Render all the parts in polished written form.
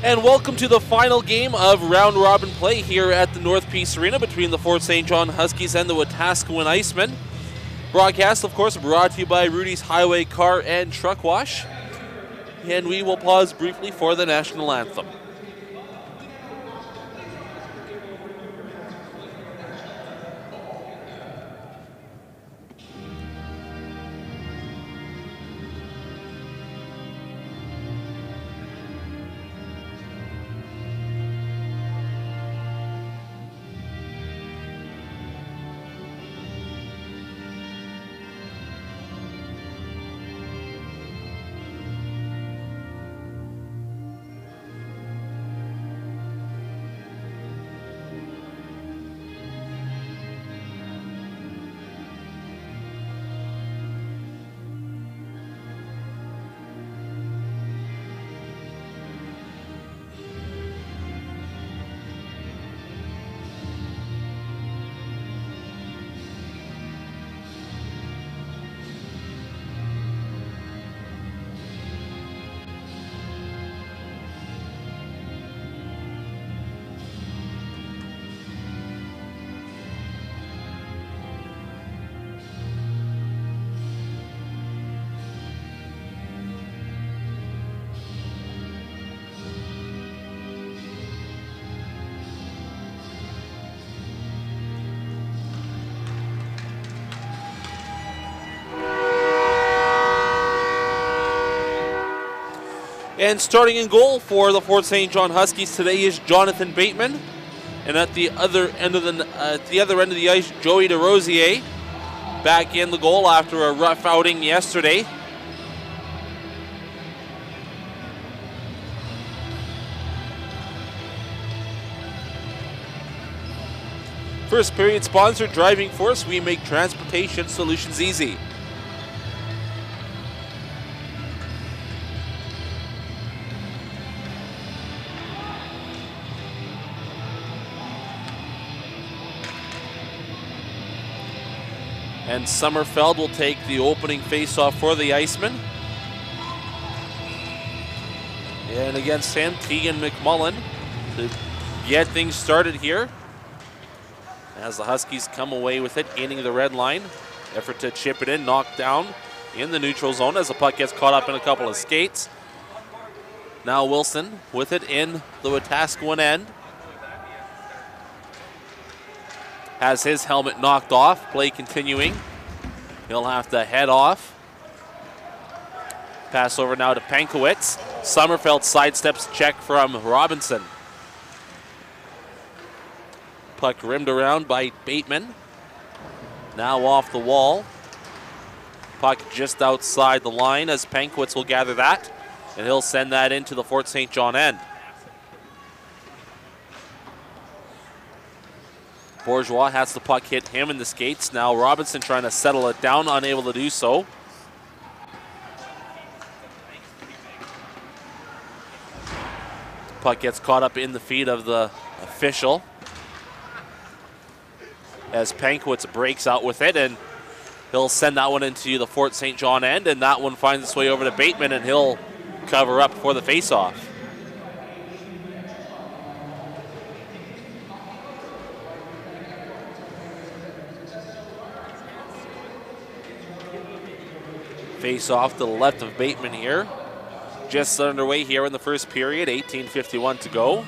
And welcome to the final game of round robin play here at the North Peace Arena between the Fort St. John Huskies and the Wetaskiwin Icemen. Broadcast, of course, brought to you by Rudy's Highway Car and Truck Wash. And we will pause briefly for the national anthem. And starting in goal for the Fort St. John Huskies today is Jonathan Bateman. And at the other end of the ice, Joey DeRosier back in the goal after a rough outing yesterday. First period sponsor, Driving Force. We make transportation solutions easy. And Sommerfeld will take the opening faceoff for the Icemen. And against him, Tegan McMullen to get things started here. As the Huskies come away with it, gaining the red line. Effort to chip it in, knocked down in the neutral zone as the puck gets caught up in a couple of skates. Now Wilson with it in the Wetaskiwin end. Has his helmet knocked off. Play continuing. He'll have to head off. Pass over now to Pankowitz. Sommerfeld sidesteps check from Robinson. Puck rimmed around by Bateman. Now off the wall. Puck just outside the line as Pankowitz will gather that. And he'll send that into the Fort St. John end. Bourgeois has the puck hit him in the skates. Now Robinson trying to settle it down, unable to do so. Puck gets caught up in the feet of the official as Pankowitz breaks out with it, and he'll send that one into the Fort St. John end, and that one finds its way over to Bateman, and he'll cover up for the faceoff. Face off to the left of Bateman here. Just underway here in the first period, 18:51 to go.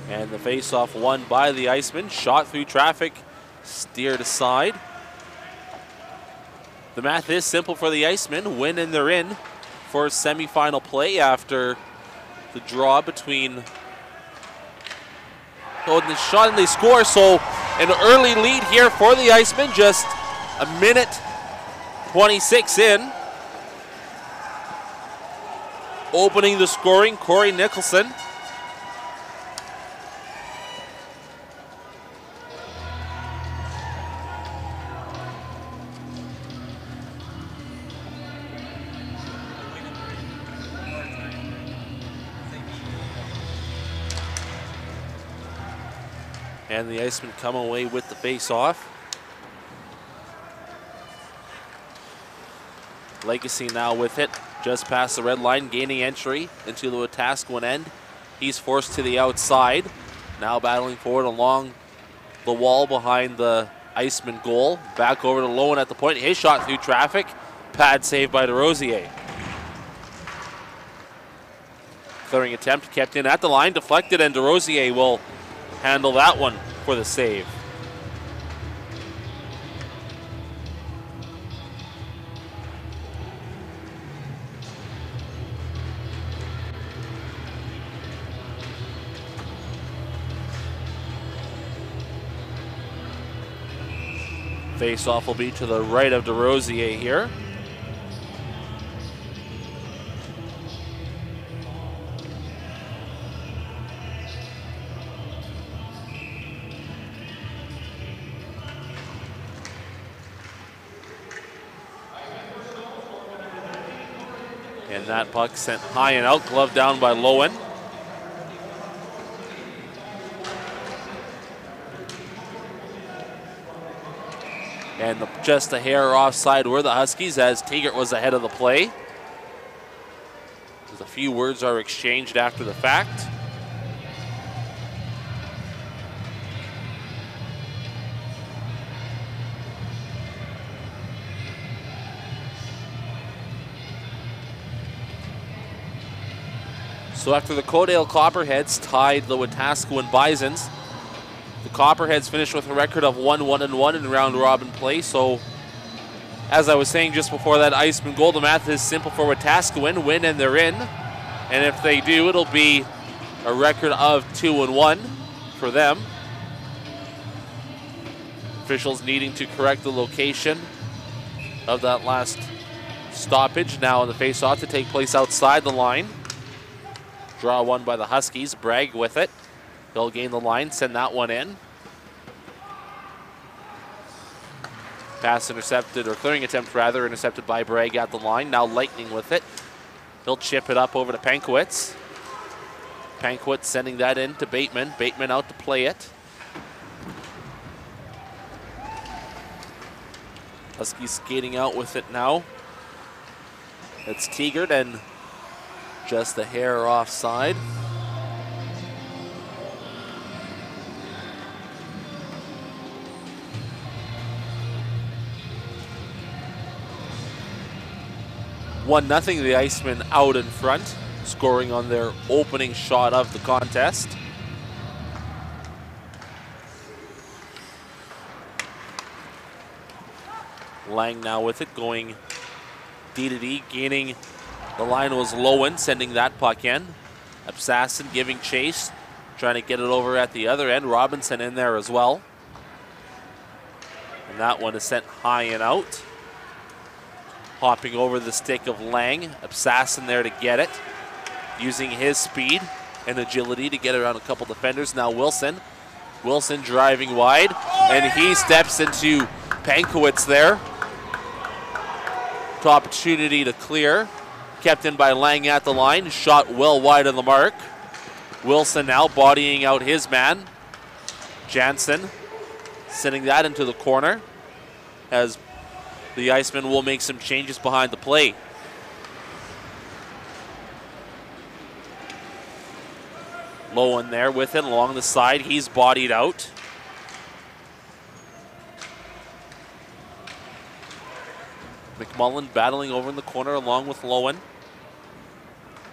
And the face-off won by the Icemen. Shot through traffic, steered aside. The math is simple for the Icemen. Win and they're in for semifinal play after the draw between. Oh, and the shot and they score. So an early lead here for the Icemen. Just a minute 26 in. Opening the scoring, Corey Nicholson. And the Icemen come away with the face-off. Legacy now with it, just past the red line, gaining entry into the Wetaskiwin end. He's forced to the outside. Now battling forward along the wall behind the Iceman goal. Back over to Lowen at the point. His shot through traffic. Pad saved by DeRosier. Clearing attempt kept in at the line, deflected, and DeRosier will handle that one for the save. Face-off will be to the right of DeRosier here. And that puck sent high and out, gloved down by Lowen. And just a hair offside were the Huskies as Tegert was ahead of the play. As a few words are exchanged after the fact. So after the Codale Copperheads tied the Wetaskiwin Bisons, the Copperheads finished with a record of 1-1-1 in round robin play. So as I was saying just before that Iceman goal, the math is simple for Wetaskiwin. Win and they're in. And if they do, it'll be a record of 2-1 for them. Officials needing to correct the location of that last stoppage. Now on the face-off to take place outside the line. Draw one by the Huskies. Bragg with it. They'll gain the line, send that one in. Pass intercepted, or clearing attempt rather, intercepted by Bragg at the line. Now Lightning with it. He'll chip it up over to Pankowitz. Pankowitz sending that in to Bateman. Bateman out to play it. Huskies skating out with it now. It's Tegert and just a hair offside. One nothing, the Icemen out in front, scoring on their opening shot of the contest. Lang now with it, going D to D, gaining the line was Lowen, sending that puck in. Absassin giving chase, trying to get it over at the other end. Robinson in there as well. And that one is sent high and out. Hopping over the stick of Lang. Absassin there to get it. Using his speed and agility to get around a couple defenders. Now Wilson. Wilson driving wide. And he steps into Pankowitz there. Opportunity to clear. Kept in by Lang at the line. Shot well wide of the mark. Wilson now bodying out his man. Jansen sending that into the corner as the Icemen will make some changes behind the play. Lowen there with it along the side. He's bodied out. McMullen battling over in the corner along with Lowen.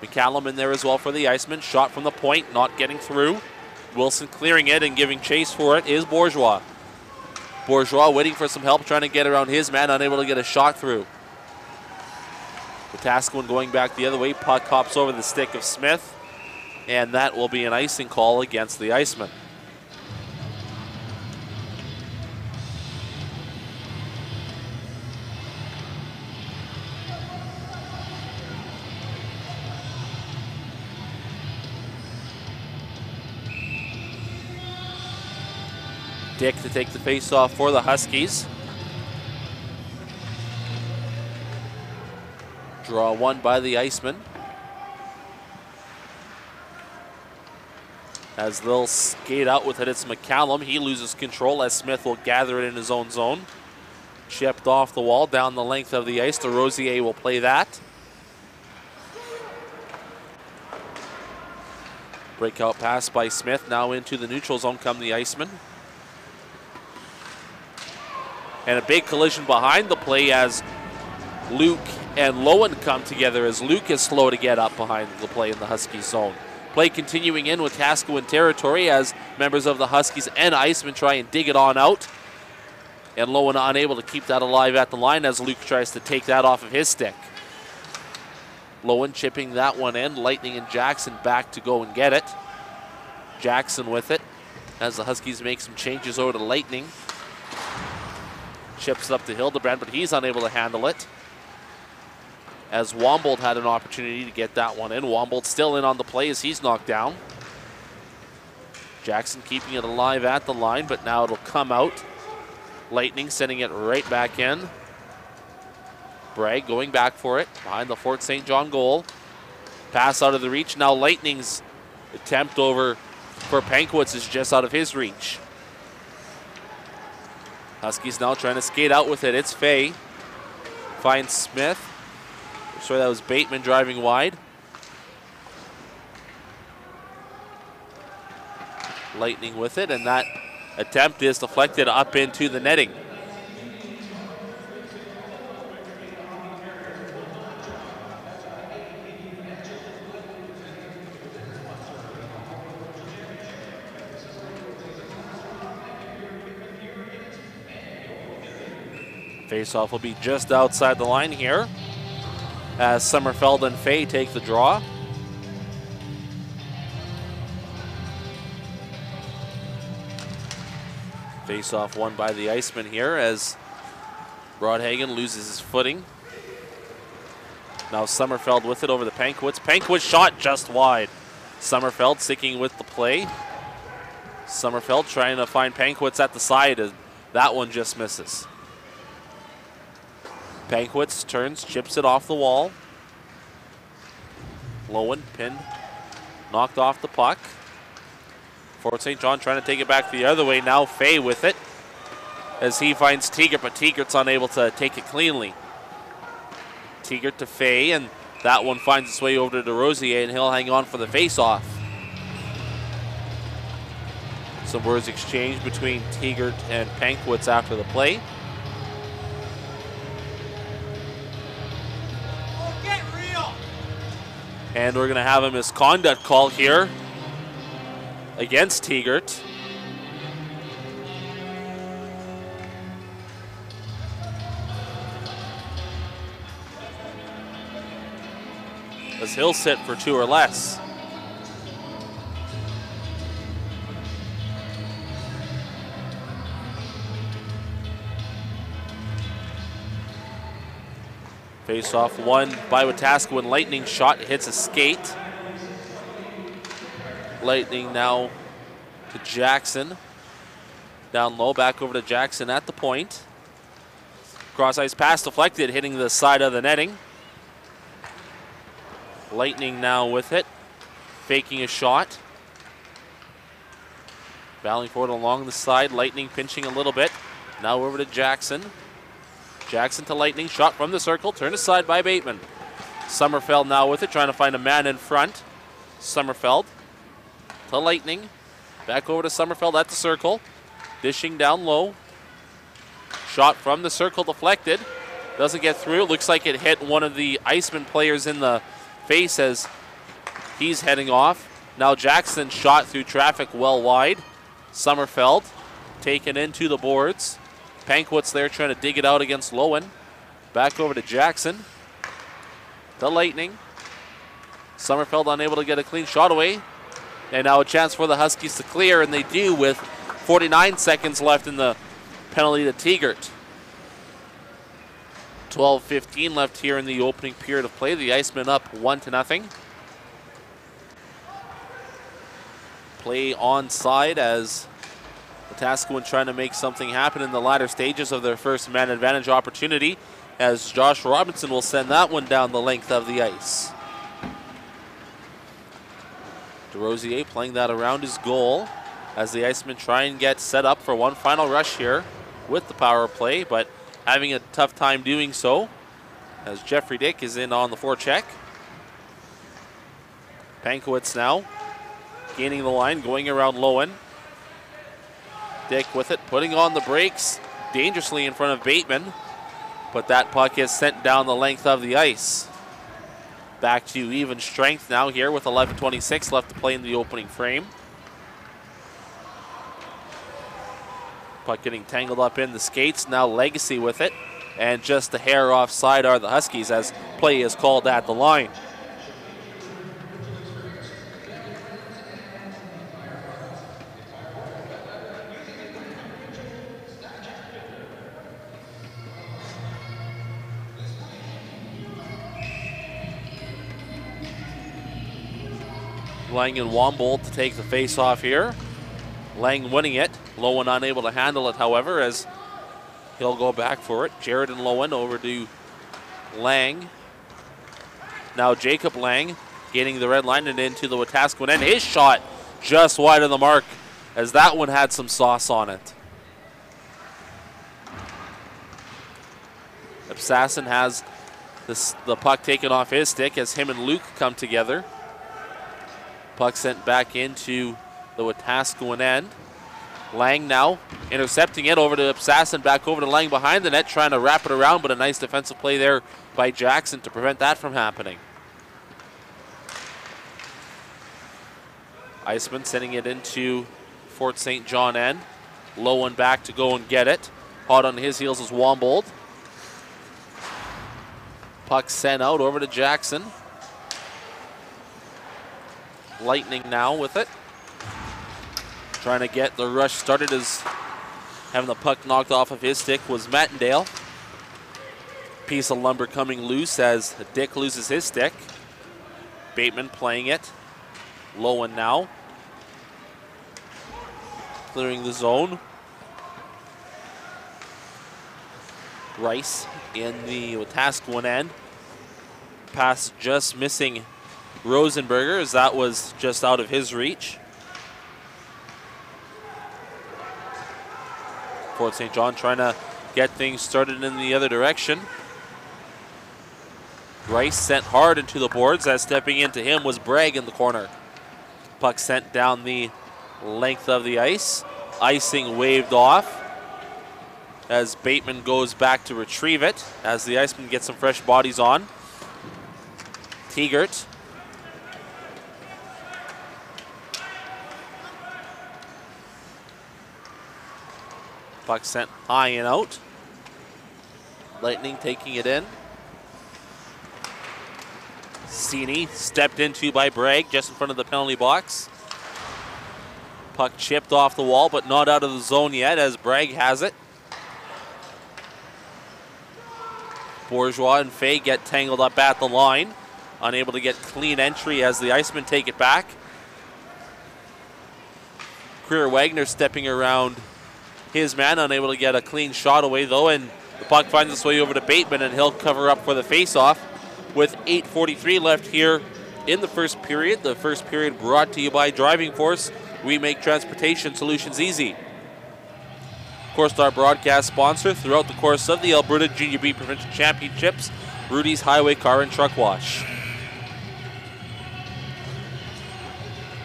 McCallum in there as well for the Icemen. Shot from the point, not getting through. Wilson clearing it and giving chase for it is Bourgeois. Bourgeois waiting for some help, trying to get around his man, unable to get a shot through. Wetaskiwin going back the other way. Puck hops over the stick of Smith, and that will be an icing call against the Icemen. Dick to take the face-off for the Huskies. Draw one by the Icemen. As they'll skate out with it, it's McCallum. He loses control as Smith will gather it in his own zone. Chipped off the wall down the length of the ice. DeRosier will play that. Breakout pass by Smith. Now into the neutral zone come the Icemen. And a big collision behind the play as Luke and Lowen come together, as Luke is slow to get up behind the play in the Huskies zone. Play continuing in with Tascoin territory as members of the Huskies and Icemen try and dig it on out. And Lowen unable to keep that alive at the line as Luke tries to take that off of his stick. Lowen chipping that one in. Lightning and Jackson back to go and get it. Jackson with it as the Huskies make some changes over to Lightning. Chips up to Hildebrand, but he's unable to handle it. As Wombold had an opportunity to get that one in. Wombold still in on the play as he's knocked down. Jackson keeping it alive at the line, but now it'll come out. Lightning sending it right back in. Bragg going back for it behind the Fort St. John goal. Pass out of the reach. Now Lightning's attempt over for Pankwitz is just out of his reach. Huskies now trying to skate out with it. It's Fay. Finds Smith. Sorry, that was Bateman driving wide. Lightning with it, and that attempt is deflected up into the netting. Faceoff will be just outside the line here as Sommerfeld and Fay take the draw. Face-off won by the Icemen here as Rodhagen loses his footing. Now Sommerfeld with it over the Pankwitz. Pankwitz shot just wide. Sommerfeld sticking with the play. Sommerfeld trying to find Pankwitz at the side. That one just misses. Pankwitz turns, chips it off the wall. Lowen pinned, knocked off the puck. Fort St. John trying to take it back the other way. Now Fay with it as he finds Tegert, but Tegert's unable to take it cleanly. Tegert to Fay, and that one finds its way over to DeRosier, and he'll hang on for the face-off. Some words exchanged between Tegert and Pankwitz after the play. Get real. And we're going to have a misconduct call here against Tegert. As he'll sit for 2 or less. Face-off won by Wetaskiwin. Lightning shot hits a skate. Lightning now to Jackson. Down low, back over to Jackson at the point. Cross-ice pass deflected, hitting the side of the netting. Lightning now with it, faking a shot. Battling for it along the side. Lightning pinching a little bit. Now over to Jackson. Jackson to Lightning, shot from the circle, turned aside by Bateman. Sommerfeld now with it, trying to find a man in front. Sommerfeld to Lightning. Back over to Sommerfeld at the circle. Dishing down low. Shot from the circle deflected. Doesn't get through. Looks like it hit one of the Icemen players in the face as he's heading off. Now Jackson shot through traffic well wide. Sommerfeld taken into the boards. Pankwitz there trying to dig it out against Lowen. Back over to Jackson. The Lightning. Sommerfeld unable to get a clean shot away. And now a chance for the Huskies to clear, and they do with 49 seconds left in the penalty to Tegert. 12:15 left here in the opening period of play. The Icemen up 1-0. Play onside as Wetaskiwin trying to make something happen in the latter stages of their first man advantage opportunity, as Josh Robinson will send that one down the length of the ice. DeRosier playing that around his goal as the Icemen try and get set up for one final rush here with the power play, but having a tough time doing so as Jeffrey Dick is in on the forecheck. Pankowitz now gaining the line, going around Lowen. Dick with it, putting on the brakes dangerously in front of Bateman, but that puck is sent down the length of the ice. Back to even strength now here with 11:26 left to play in the opening frame. Puck getting tangled up in the skates. Now Legacy with it. And just a hair offside are the Huskies as play is called at the line. Lang and Wombold to take the face off here. Lang winning it. Lowen unable to handle it, however, as he'll go back for it. Jared and Lowen over to Lang. Now Jacob Lang getting the red line and into the Wetaskiwin end. His shot just wide of the mark as that one had some sauce on it. Absassin has the puck taken off his stick as him and Luke come together. Puck sent back into the Wetaskiwin end. Lang now intercepting it over to Absassin, back over to Lang behind the net, trying to wrap it around, but a nice defensive play there by Jackson to prevent that from happening. Iceman sending it into Fort St. John end. Lowen back to go and get it. Hot on his heels is Wombold. Puck sent out over to Jackson. Lightning now with it. Trying to get the rush started as having the puck knocked off of his stick was Mattendale. Piece of lumber coming loose as Dick loses his stick. Bateman playing it. Lowen now. Clearing the zone. Rice in the Wetaskiwin end. Pass just missing Rosenberger as that was just out of his reach. Fort St. John trying to get things started in the other direction. Rice sent hard into the boards as stepping into him was Bragg in the corner. Puck sent down the length of the ice. Icing waved off as Bateman goes back to retrieve it as the Icemen get some fresh bodies on. Tegert. Puck sent high and out. Lightning taking it in. Cini stepped into by Bragg just in front of the penalty box. Puck chipped off the wall but not out of the zone yet as Bragg has it. Bourgeois and Fay get tangled up at the line. Unable to get clean entry as the Icemen take it back. Creer-Wagner stepping around his man, unable to get a clean shot away though, and the puck finds its way over to Bateman and he'll cover up for the face-off with 8:43 left here in the first period. The first period brought to you by Driving Force. We make transportation solutions easy. Of course, our broadcast sponsor throughout the course of the Alberta Junior B Provincial Championships, Rudy's Highway Car and Truck Wash.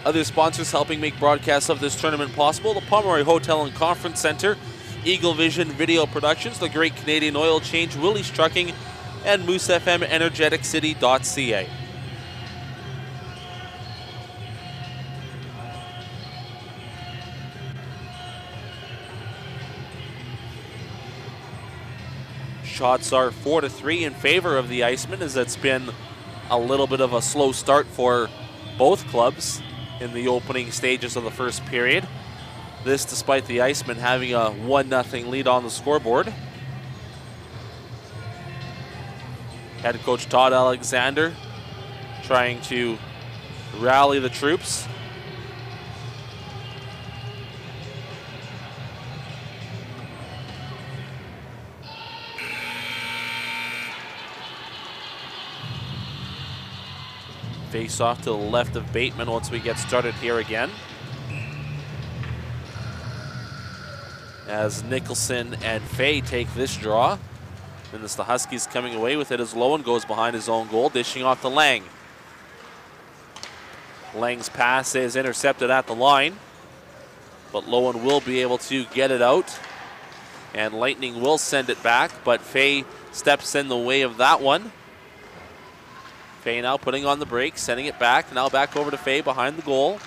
Other sponsors helping make broadcasts of this tournament possible: the Pomeroy Hotel and Conference Center, Eagle Vision Video Productions, the Great Canadian Oil Change, Willys Trucking, and Moose FM EnergeticCity.ca. Shots are 4-3 in favor of the Icemen, as it's been a little bit of a slow start for both clubs in the opening stages of the first period. This despite the Icemen having a 1-0 lead on the scoreboard. Head coach Todd Alexander trying to rally the troops. Face off to the left of Bateman once we get started here again. As Nicholson and Fay take this draw. And it's the Huskies coming away with it as Lowen goes behind his own goal, dishing off to Lang. Lang's pass is intercepted at the line, but Lowen will be able to get it out. And Lightning will send it back, but Fay steps in the way of that one. Fay now putting on the brakes, sending it back. Now back over to Fay behind the goal.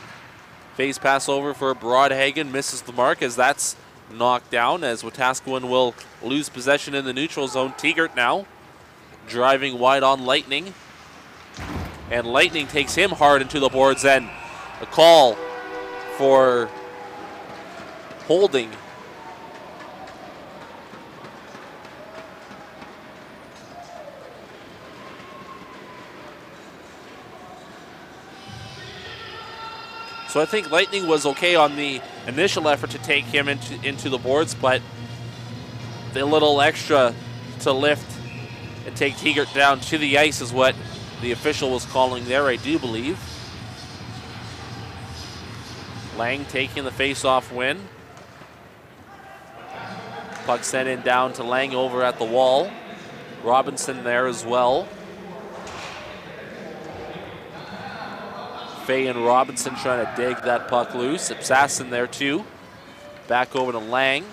Fay's pass over for Broadhagen, misses the mark as that's knocked down as Wetaskiwin will lose possession in the neutral zone. Tegart now driving wide on Lightning. And Lightning takes him hard into the boards, and a call for holding. So I think Lightning was okay on the initial effort to take him into the boards, but the little extra to lift and take Tegart down to the ice is what the official was calling there, I do believe. Lang taking the face-off win. Puck sent in down to Lang over at the wall. Robinson there as well. Fay and Robinson trying to dig that puck loose. Absassin there too. Back over to Lang.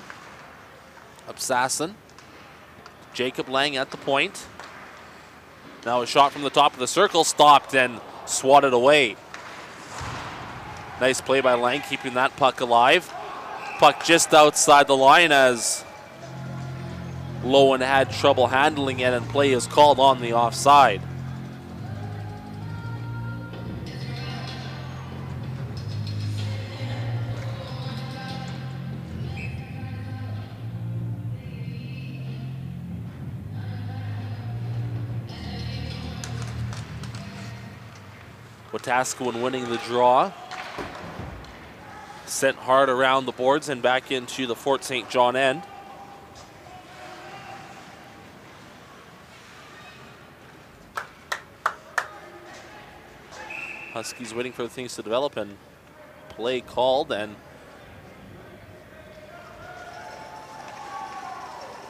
Absassin. Jacob Lang at the point. Now a shot from the top of the circle, stopped and swatted away. Nice play by Lang, keeping that puck alive. Puck just outside the line as Lowen had trouble handling it, and play is called on the offside. Wetaskiwin winning the draw. Sent hard around the boards and back into the Fort St. John end. Huskies waiting for things to develop and play called, and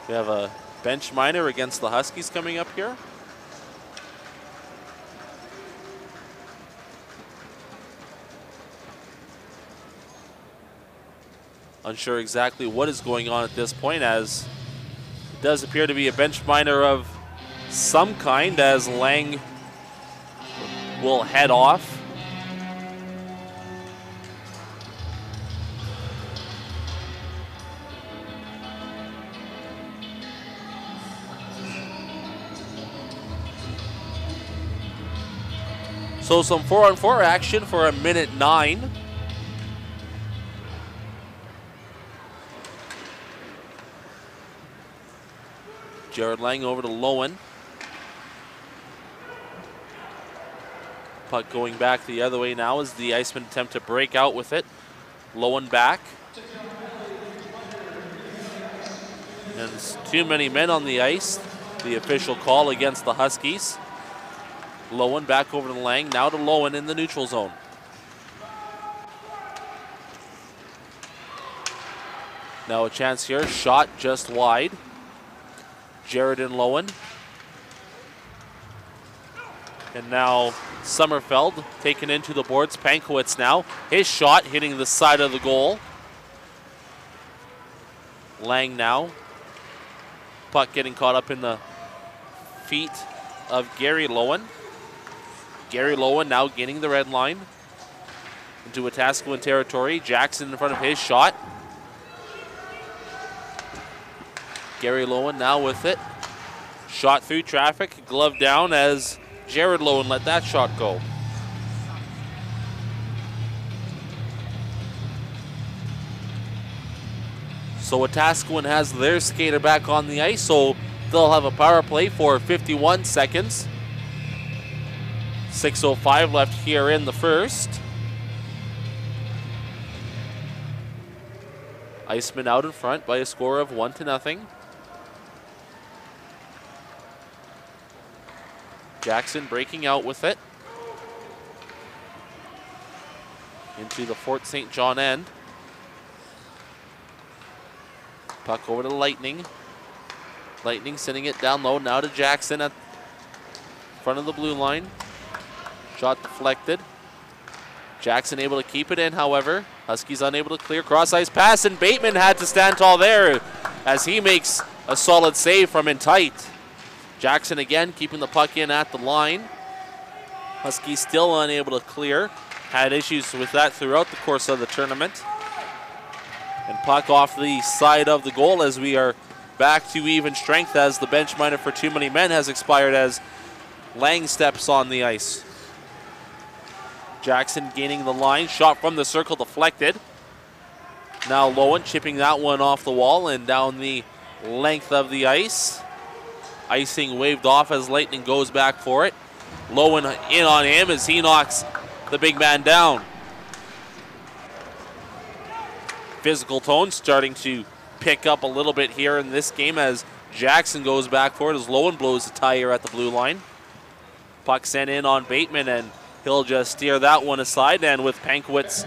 we have a bench minor against the Huskies coming up here. Unsure exactly what is going on at this point, as it does appear to be a bench minor of some kind, as Lang will head off. So some 4-on-4 action for a minute 9. Jared Lang over to Lowen. Puck going back the other way now as the Icemen attempt to break out with it. Lowen back. And there's too many men on the ice. The official call against the Huskies. Lowen back over to Lang, now to Lowen in the neutral zone. Now a chance here, shot just wide. Jared and Lowen. And now Sommerfeld taken into the boards. Pankowitz now. His shot hitting the side of the goal. Lang now. Puck getting caught up in the feet of Gary Lowen. Gary Lowen now gaining the red line into Wetaskiwin territory. Jackson in front of his shot. Gary Lowen now with it. Shot through traffic, glove down as Jared Lowen let that shot go. So Wetaskiwin has their skater back on the ice, so they'll have a power play for 51 seconds. 6:05 left here in the first. Icemen out in front by a score of 1-0. Jackson breaking out with it. into the Fort St. John end. Puck over to Lightning. Lightning sending it down low now to Jackson at front of the blue line. Shot deflected. Jackson able to keep it in, however. Huskies unable to clear. Cross-ice pass, and Bateman had to stand tall there as he makes a solid save from in tight. Jackson again keeping the puck in at the line. Huskies still unable to clear. Had issues with that throughout the course of the tournament. And puck off the side of the goal as we are back to even strength as the bench minor for too many men has expired as Lang steps on the ice. Jackson gaining the line. Shot from the circle deflected. Now Lowen chipping that one off the wall and down the length of the ice. Icing waved off as Lightning goes back for it. Lowen in on him as he knocks the big man down. Physical tone starting to pick up a little bit here in this game as Jackson goes back for it as Lowen blows the tire at the blue line. Puck sent in on Bateman and he'll just steer that one aside, and with Pankowitz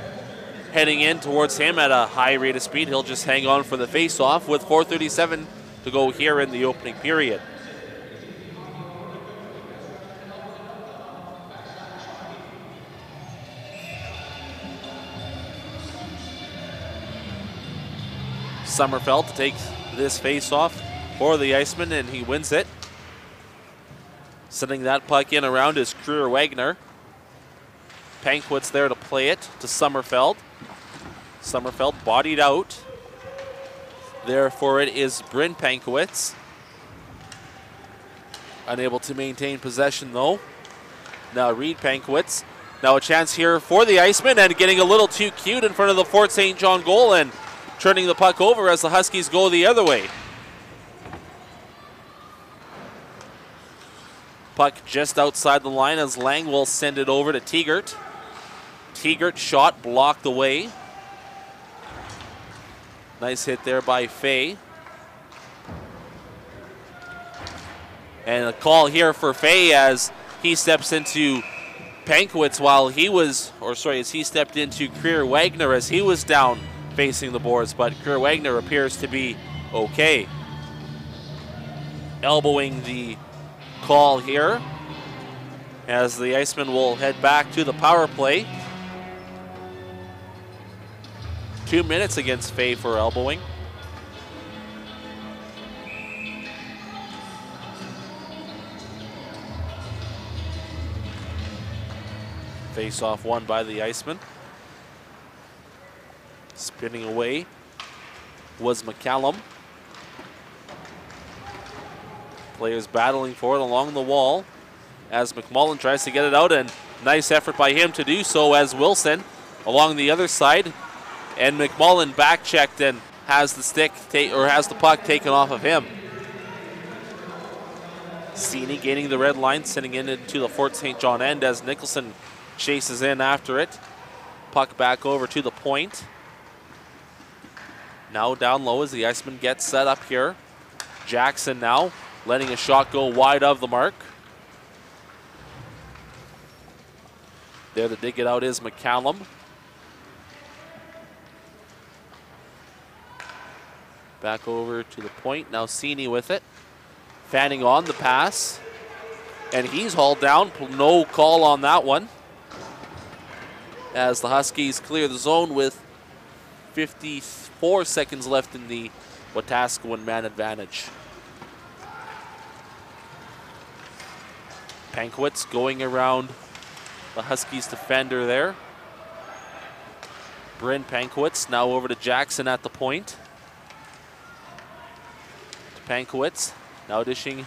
heading in towards him at a high rate of speed, he'll just hang on for the face-off with 4:37 to go here in the opening period. Sommerfeld to take this face-off for the Icemen, and he wins it. Sending that puck in around is Kruger-Wagner. Pankowitz there to play it to Sommerfeld. Sommerfeld bodied out. Therefore it is Bryn Pankowitz. Unable to maintain possession though. Now Reed Pankowitz. Now a chance here for the Icemen, and getting a little too cute in front of the Fort St. John goal and turning the puck over as the Huskies go the other way. Puck just outside the line as Lang will send it over to Tegert. Tegert shot blocked away. Nice hit there by Fay. And a call here for Fay as he steps into Pankowitz while he was, as he stepped into Kruger-Wagner as he was down facing the boards, but Kruger-Wagner appears to be okay. Elbowing the call here as the Icemen will head back to the power play. 2 minutes against Fay for elbowing. Face-off won by the Icemen. Spinning away was McCallum. Players battling for it along the wall as McMullen tries to get it out, and nice effort by him to do so as Wilson along the other side. And McMullen back checked and has the stick has the puck taken off of him. Sini gaining the red line, sending it into the Fort St. John end as Nicholson chases in after it. Puck back over to the point. Now down low as the Icemen get set up here. Jackson now letting a shot go wide of the mark. There to dig it out is McCallum. Back over to the point. Now Sini with it. Fanning on the pass. And he's hauled down. No call on that one. As the Huskies clear the zone with 54 seconds left in the Wetaskiwin man advantage. Pankowitz going around the Huskies defender there. Bryn Pankowitz now over to Jackson at the point. To Pankowitz, now dishing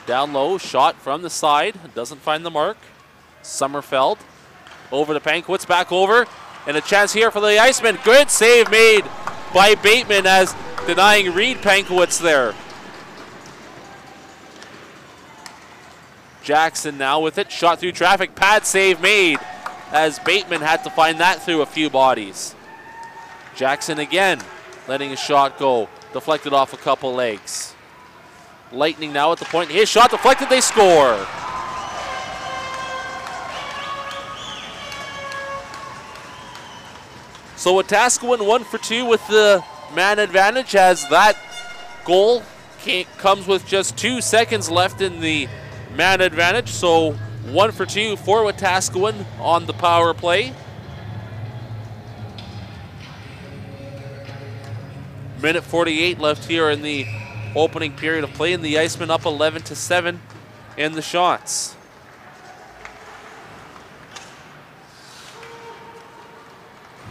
down low, shot from the side, doesn't find the mark. Sommerfeld over to Pankowitz, back over, and a chance here for the Icemen. Good save made by Bateman as denying Reed Pankowitz there. Jackson now with it, shot through traffic, pad save made as Bateman had to find that through a few bodies. Jackson again letting a shot go, deflected off a couple legs. Lightning now at the point, his shot deflected, they score. So Wetaskiwin 1 for 2 with the man advantage, as that goal comes with just 2 seconds left in the man advantage. So 1 for 2 for Wetaskiwin on the power play. Minute 48 left here in the opening period of play, and the Icemen up 11-7 in the shots.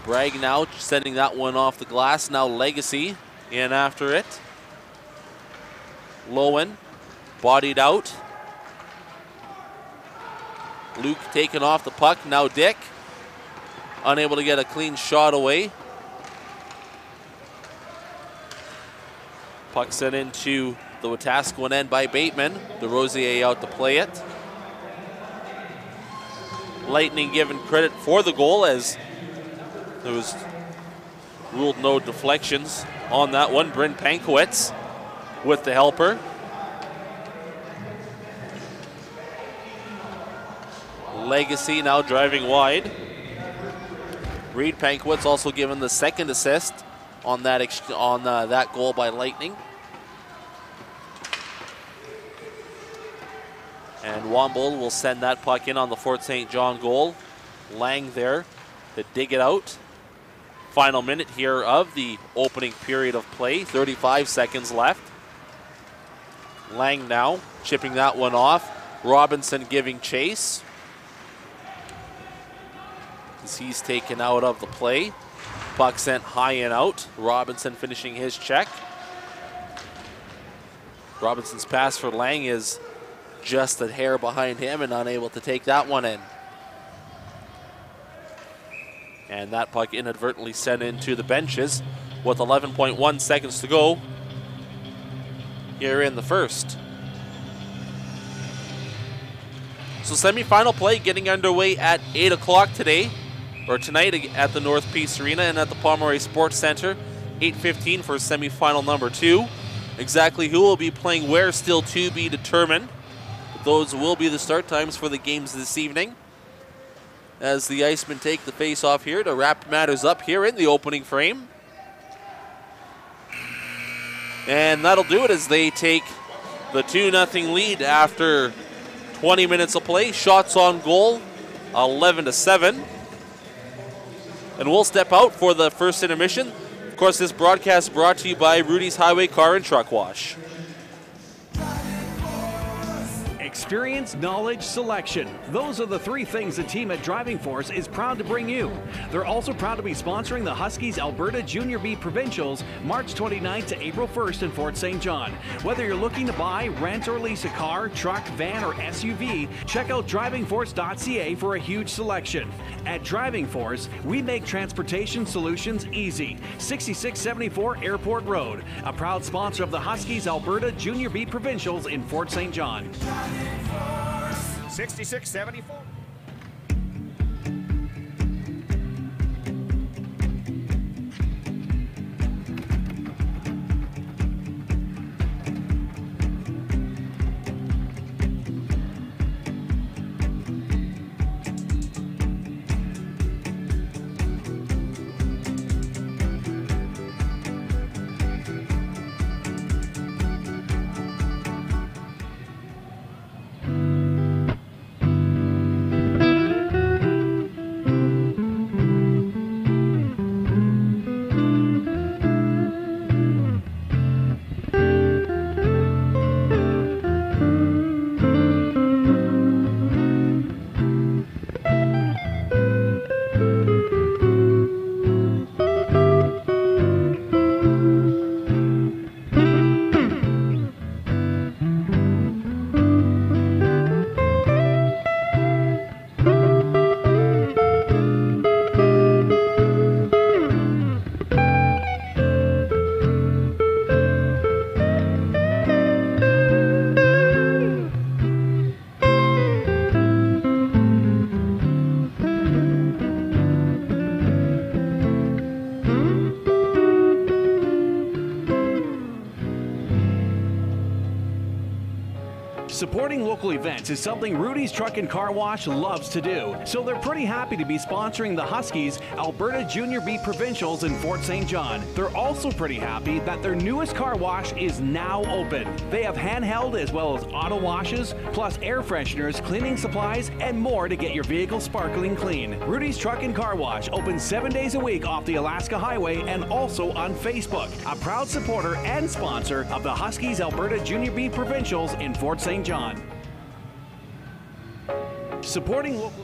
Bragg now sending that one off the glass. Now Legacy in after it. Lowen bodied out. Luke taken off the puck. Now Dick unable to get a clean shot away. Puck sent into the Wetaskiwin end by Bateman. DeRosier out to play it. Lightning given credit for the goal, as there was ruled no deflections on that one. Bryn Pankowitz with the helper. Legacy now driving wide. Reed Pankowitz also given the second assist on that that goal by Lightning. And Womble will send that puck in on the Fort St. John goal. Lang there to dig it out. Final minute here of the opening period of play. 35 seconds left. Lang now chipping that one off. Robinson giving chase, as he's taken out of the play. Puck sent high and out. Robinson finishing his check. Robinson's pass for Lang is just a hair behind him and unable to take that one in. And that puck inadvertently sent into the benches with 11.1 seconds to go here in the first. So semifinal play getting underway at 8 o'clock today, or tonight at the North Peace Arena and at the Pomeroy Sports Center. 8:15 for semifinal number 2. Exactly who will be playing where still to be determined. But those will be the start times for the games this evening, as the Icemen take the face-off here to wrap matters up here in the opening frame. And that'll do it as they take the 2-0 lead after 20 minutes of play. Shots on goal, 11-7. And we'll step out for the first intermission. Of course, this broadcast brought to you by Rudy's Highway Car and Truck Wash. Experience, knowledge, selection. Those are the three things the team at Driving Force is proud to bring you. They're also proud to be sponsoring the Huskies Alberta Junior B Provincials March 29th to April 1st in Fort St. John. Whether you're looking to buy, rent, or lease a car, truck, van, or SUV, check out drivingforce.ca for a huge selection. At Driving Force, we make transportation solutions easy. 6674 Airport Road, a proud sponsor of the Huskies Alberta Junior B Provincials in Fort St. John. 6674. Supporting local events is something Rudy's Truck and Car Wash loves to do, so they're pretty happy to be sponsoring the Huskies Alberta Junior B Provincials in Fort St. John. They're also pretty happy that their newest car wash is now open. They have handheld as well as auto washes, plus air fresheners, cleaning supplies, and more to get your vehicle sparkling clean. Rudy's Truck and Car Wash opens 7 days a week off the Alaska Highway and also on Facebook. A proud supporter and sponsor of the Huskies Alberta Junior B Provincials in Fort St. John. Supporting local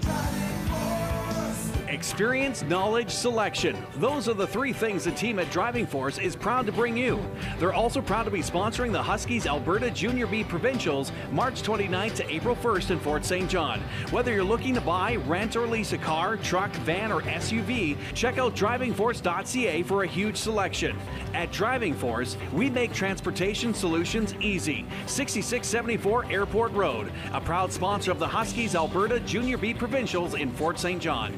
experience, knowledge, selection. Those are the three things the team at Driving Force is proud to bring you. They're also proud to be sponsoring the Huskies Alberta Junior B Provincials March 29th to April 1st in Fort St. John. Whether you're looking to buy, rent, or lease a car, truck, van, or SUV, check out drivingforce.ca for a huge selection. At Driving Force, we make transportation solutions easy. 6674 Airport Road, a proud sponsor of the Huskies Alberta Junior B Provincials in Fort St. John.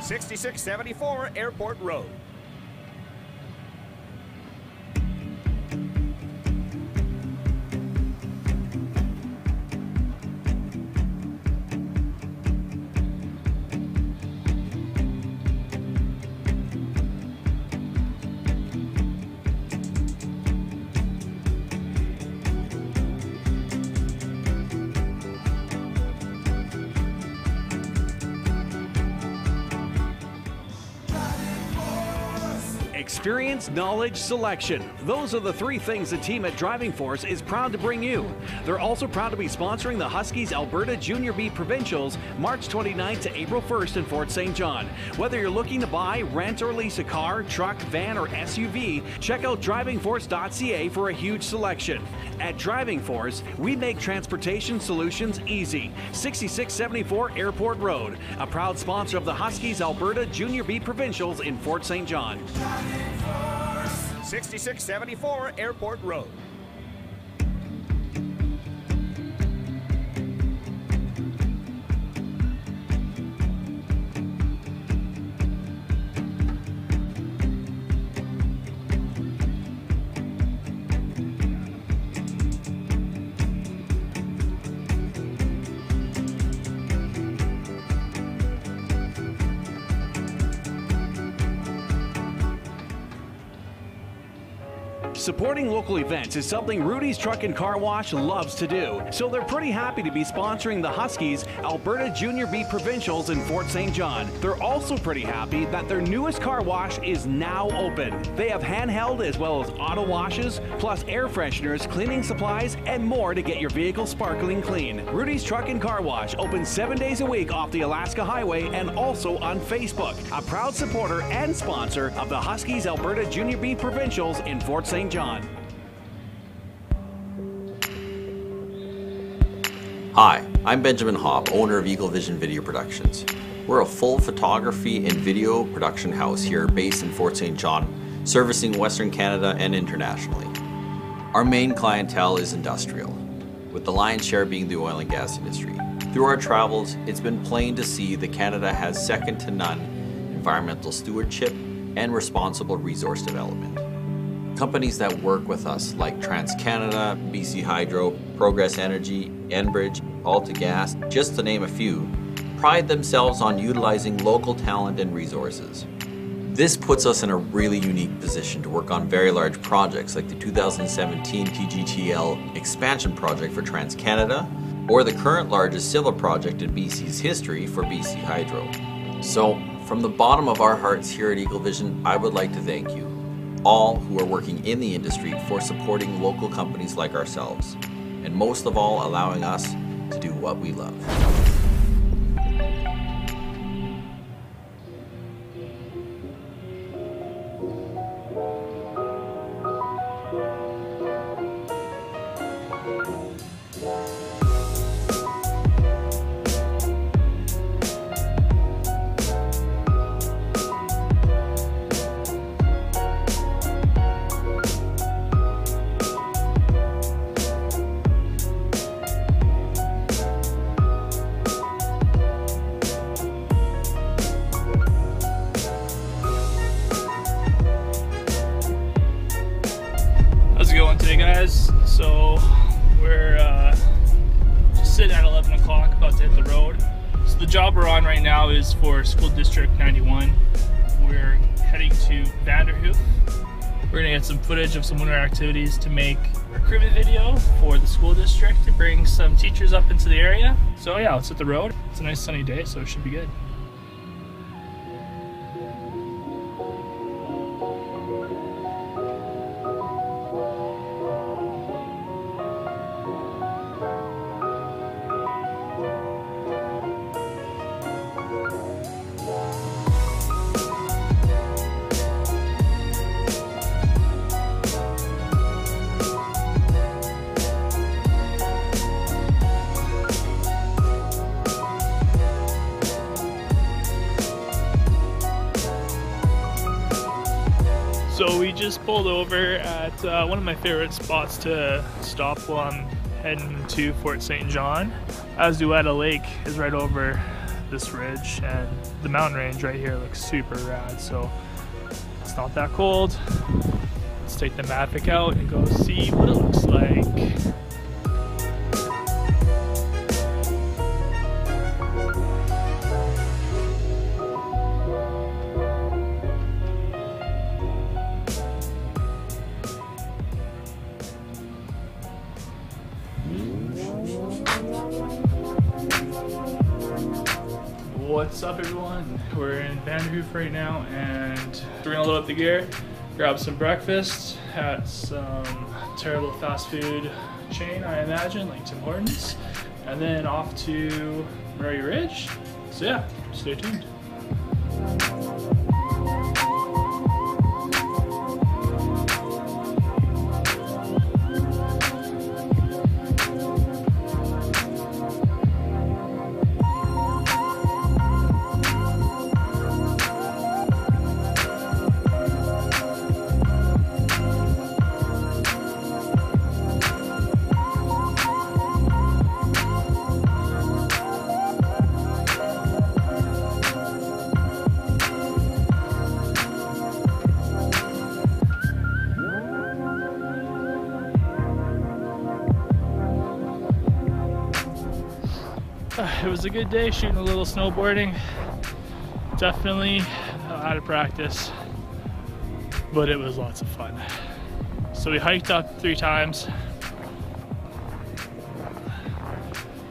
6674 Airport Road. Experience, knowledge, selection. Those are the three things the team at Driving Force is proud to bring you. They're also proud to be sponsoring the Huskies Alberta Junior B Provincials March 29th to April 1st in Fort St. John. Whether you're looking to buy, rent, or lease a car, truck, van, or SUV, check out drivingforce.ca for a huge selection. At Driving Force, we make transportation solutions easy. 6674 Airport Road, a proud sponsor of the Huskies Alberta Junior B Provincials in Fort St. John. 6674 Airport Road. Supporting local events is something Rudy's Truck and Car Wash loves to do, so they're pretty happy to be sponsoring the Huskies Alberta Junior B Provincials in Fort St. John. They're also pretty happy that their newest car wash is now open. They have handheld as well as auto washes, plus air fresheners, cleaning supplies, and more to get your vehicle sparkling clean. Rudy's Truck and Car Wash opens 7 days a week off the Alaska Highway and also on Facebook. A proud supporter and sponsor of the Huskies Alberta Junior B Provincials in Fort St. John. Hi, I'm Benjamin Hopp, owner of Eagle Vision Video Productions. We're a full photography and video production house here based in Fort St. John, servicing Western Canada and internationally. Our main clientele is industrial, with the lion's share being the oil and gas industry. Through our travels, it's been plain to see that Canada has second to none environmental stewardship and responsible resource development. Companies that work with us like TransCanada, BC Hydro, Progress Energy, Enbridge, AltaGas, just to name a few, pride themselves on utilizing local talent and resources. This puts us in a really unique position to work on very large projects like the 2017 TGTL expansion project for TransCanada, or the current largest civil project in BC's history for BC Hydro. So, from the bottom of our hearts here at Eagle Vision, I would like to thank you, all who are working in the industry, for supporting local companies like ourselves, and most of all, allowing us to do what we love. How's it going today, guys? So We're just sitting at 11 o'clock, about to hit the road. So the job we're on right now is for School District 91. We're heading to Vanderhoof. We're gonna get some footage of some winter activities to make a recruitment video for the school district to bring some teachers up into the area. So yeah, let's hit the road. It's a nice sunny day, so it should be good. So we just pulled over at one of my favorite spots to stop while I'm heading to Fort St. John. Azueta Lake is right over this ridge, and the mountain range right here looks super rad, so it's not that cold. Let's take the Mavic out and go see what it looks like. What's up, everyone? We're in Vanderhoof right now, and we're gonna load up the gear, grab some breakfast at some terrible fast food chain, I imagine, like Tim Hortons, and then off to Murray Ridge. So yeah, stay tuned. It was a good day shooting a little snowboarding. Definitely out of practice, but it was lots of fun. So we hiked up 3 times.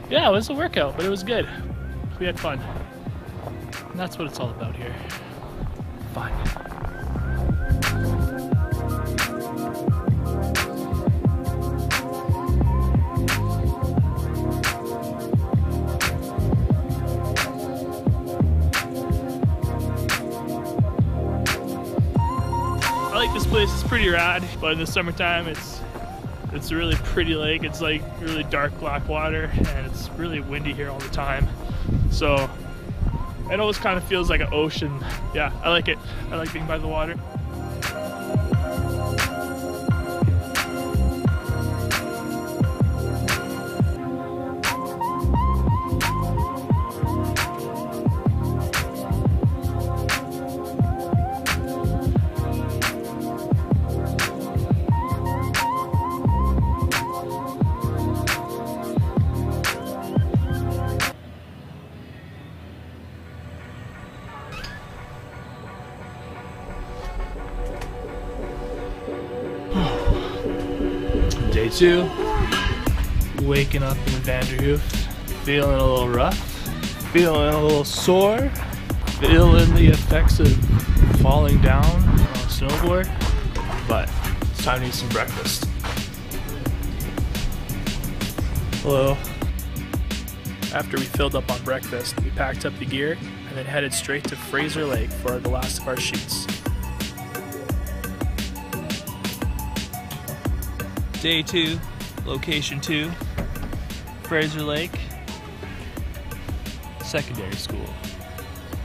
Yeah, it was a workout, but it was good. We had fun. And that's what it's all about here. Fun. I like this place, it's pretty rad, but in the summertime it's a really pretty lake. It's like really dark black water, and it's really windy here all the time. So it always kind of feels like an ocean. Yeah, I like it. I like being by the water. Day 2, waking up in Vanderhoof, feeling a little rough, feeling a little sore, feeling the effects of falling down on a snowboard, but it's time to eat some breakfast. Hello. After we filled up on breakfast, we packed up the gear and then headed straight to Fraser Lake for the last of our shoots. Day 2, location 2, Fraser Lake, secondary school.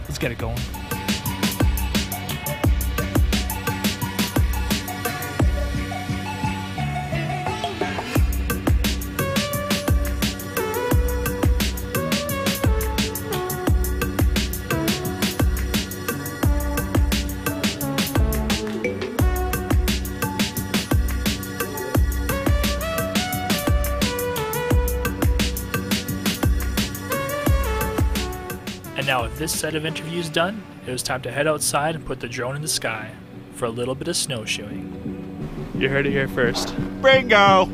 Let's get it going. Now with this set of interviews done, it was time to head outside and put the drone in the sky for a little bit of snowshoeing. You heard it here first. Bingo!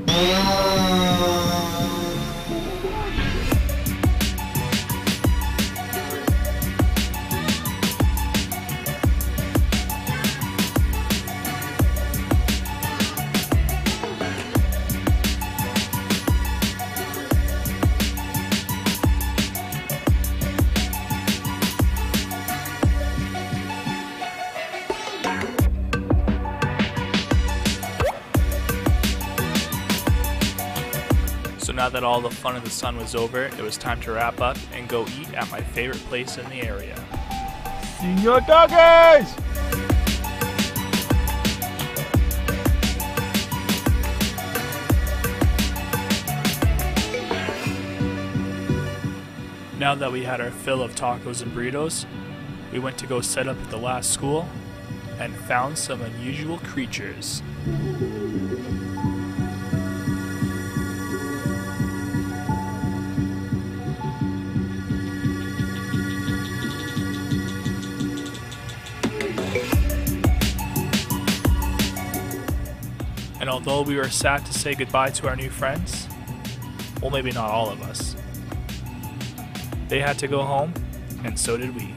So now that all the fun of the sun was over, it was time to wrap up and go eat at my favorite place in the area. Senior Doggies! Now that we had our fill of tacos and burritos, we went to go set up at the last school and found some unusual creatures. And although we were sad to say goodbye to our new friends, well, maybe not all of us, they had to go home, and so did we.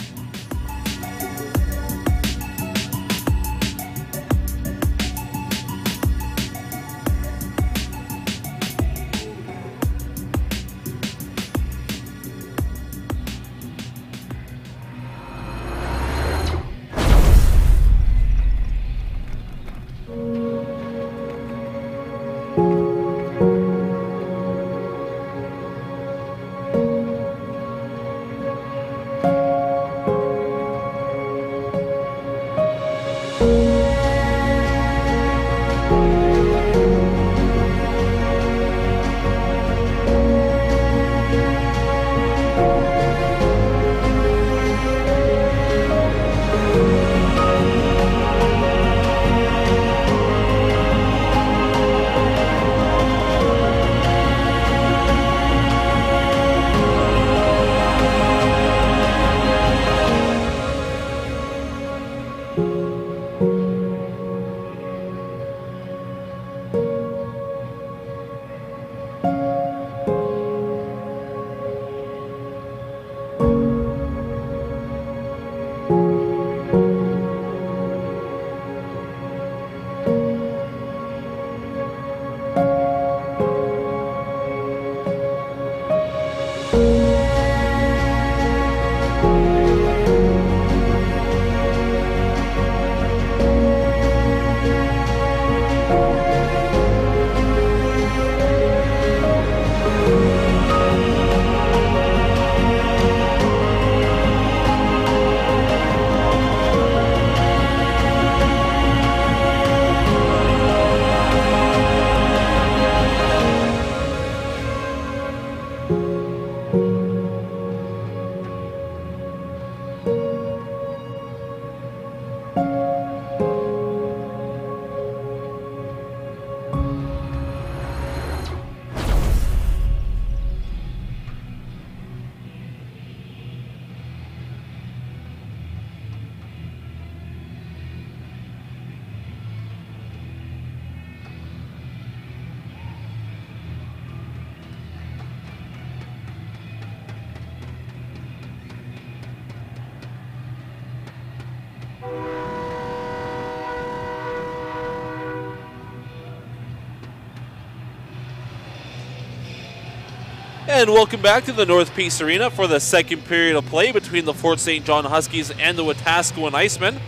And welcome back to the North Peace Arena for the second period of play between the Fort St. John Huskies and the Wetaskiwin Icemen.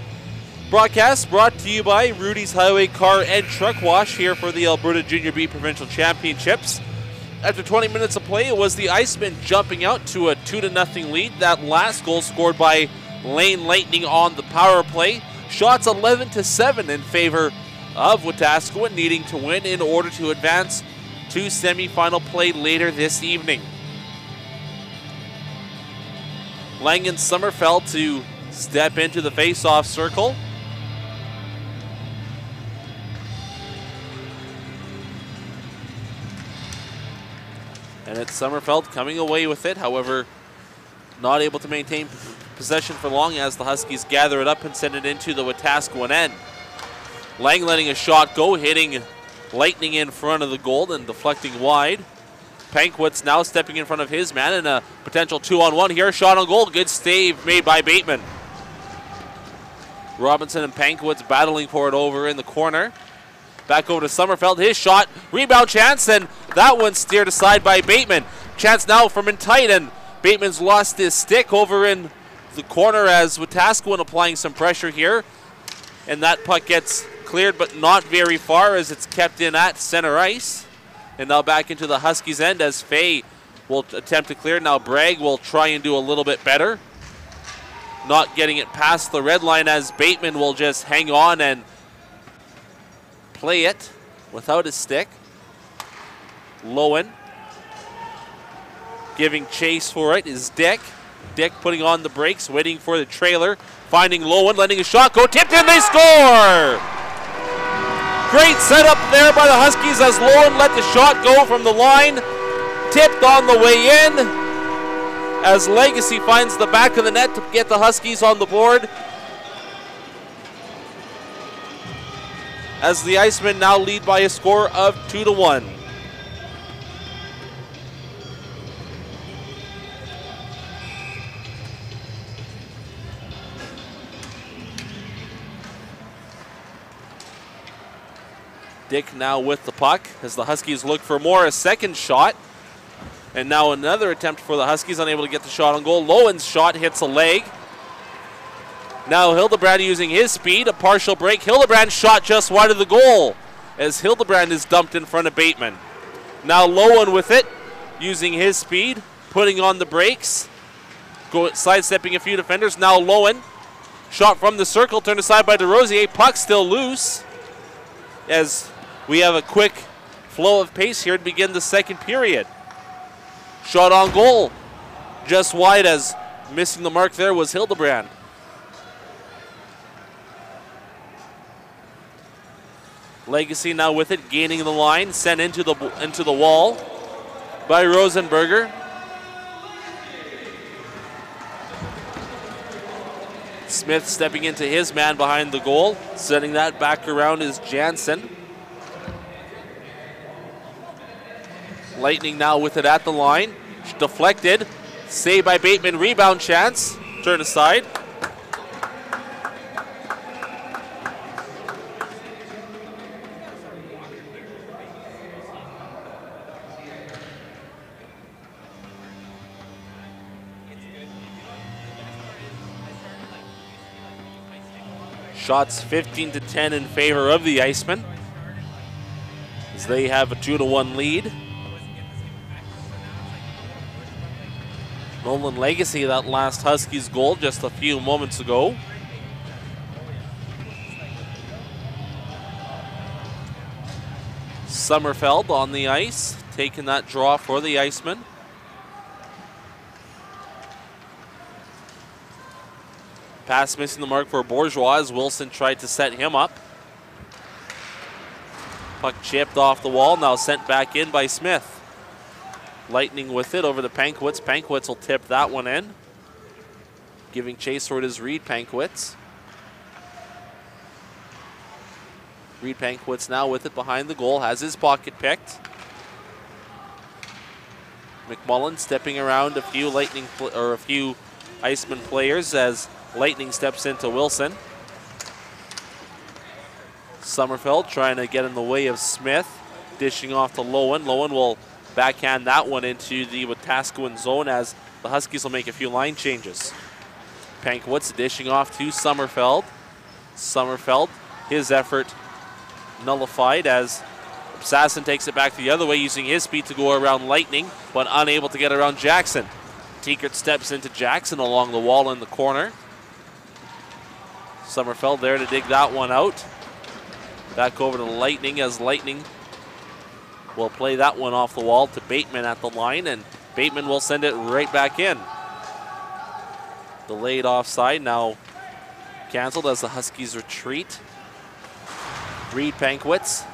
Broadcast brought to you by Rudy's Highway Car and Truck Wash here for the Alberta Junior B Provincial Championships. After 20 minutes of play, it was the Icemen jumping out to a 2-0 lead. That last goal scored by Lane Lightning on the power play. Shots 11-7 in favor of Wetaskiwin, needing to win in order to advance to semifinal play later this evening. Langen Sommerfeld to step into the face-off circle. And it's Sommerfeld coming away with it. However, not able to maintain possession for long as the Huskies gather it up and send it into the Wetaskiwin end. Lang letting a shot go, hitting Lightning in front of the goal and deflecting wide. Pankwitz now stepping in front of his man and a potential 2-on-1 here. Shot on goal, good save made by Bateman. Robinson and Pankwitz battling for it over in the corner. Back over to Sommerfeld, his shot, rebound chance, and that one steered aside by Bateman. Chance now from in tight, and Bateman's lost his stick over in the corner as Wetaskiwin applying some pressure here. And that puck gets cleared, but not very far as it's kept in at center ice. And now back into the Huskies end as Fay will attempt to clear. Now Bragg will try and do a little bit better. Not getting it past the red line as Bateman will just hang on and play it without his stick. Lowen giving chase for it is Dick. Dick putting on the brakes, waiting for the trailer. Finding Lowen, letting a shot go. Tipped in, they score! Great setup there by the Huskies as Lowen let the shot go from the line. Tipped on the way in as Legacy finds the back of the net to get the Huskies on the board. As the Icemen now lead by a score of 2-1. Dick now with the puck as the Huskies look for more. A second shot. And now another attempt for the Huskies, unable to get the shot on goal. Lowen's shot hits a leg. Now Hildebrand using his speed, a partial break. Hildebrand's shot just wide of the goal as Hildebrand is dumped in front of Bateman. Now Lowen with it, using his speed, putting on the brakes, sidestepping a few defenders. Now Lowen, shot from the circle, turned aside by DeRosier. Puck still loose as we have a quick flow of pace here to begin the second period. Shot on goal, just wide as missing the mark there was Hildebrand. Legacy now with it, gaining the line, sent into the wall by Rosenberger. Smith stepping into his man behind the goal, sending that back around is Jansen. Lightning now with it at the line, deflected, saved by Bateman, rebound chance, turn aside. Shots 15-10 in favor of the Icemen as they have a 2-1 lead. Nolan Legacy, that last Huskies goal just a few moments ago. Sommerfeld on the ice, taking that draw for the Icemen. Pass missing the mark for Bourgeois as Wilson tried to set him up. Puck chipped off the wall, now sent back in by Smith. Lightning with it over to Pankwitz. Pankwitz will tip that one in. Giving chase for it is Reed Pankwitz. Reed Pankwitz now with it behind the goal, has his pocket picked. McMullen stepping around a few Icemen players as Lightning steps into Wilson. Sommerfeld trying to get in the way of Smith, dishing off to Lowen. Lowen will backhand that one into the Wetaskiwin zone as the Huskies will make a few line changes. Pankwitz dishing off to Sommerfeld. Sommerfeld, his effort nullified as Sasson takes it back the other way, using his speed to go around Lightning, but unable to get around Jackson. Tiekert steps into Jackson along the wall in the corner. Sommerfeld there to dig that one out. Back over to Lightning as Lightning will play that one off the wall to Bateman at the line, and Bateman will send it right back in. Delayed offside, now canceled as the Huskies retreat. Reed Pankwitz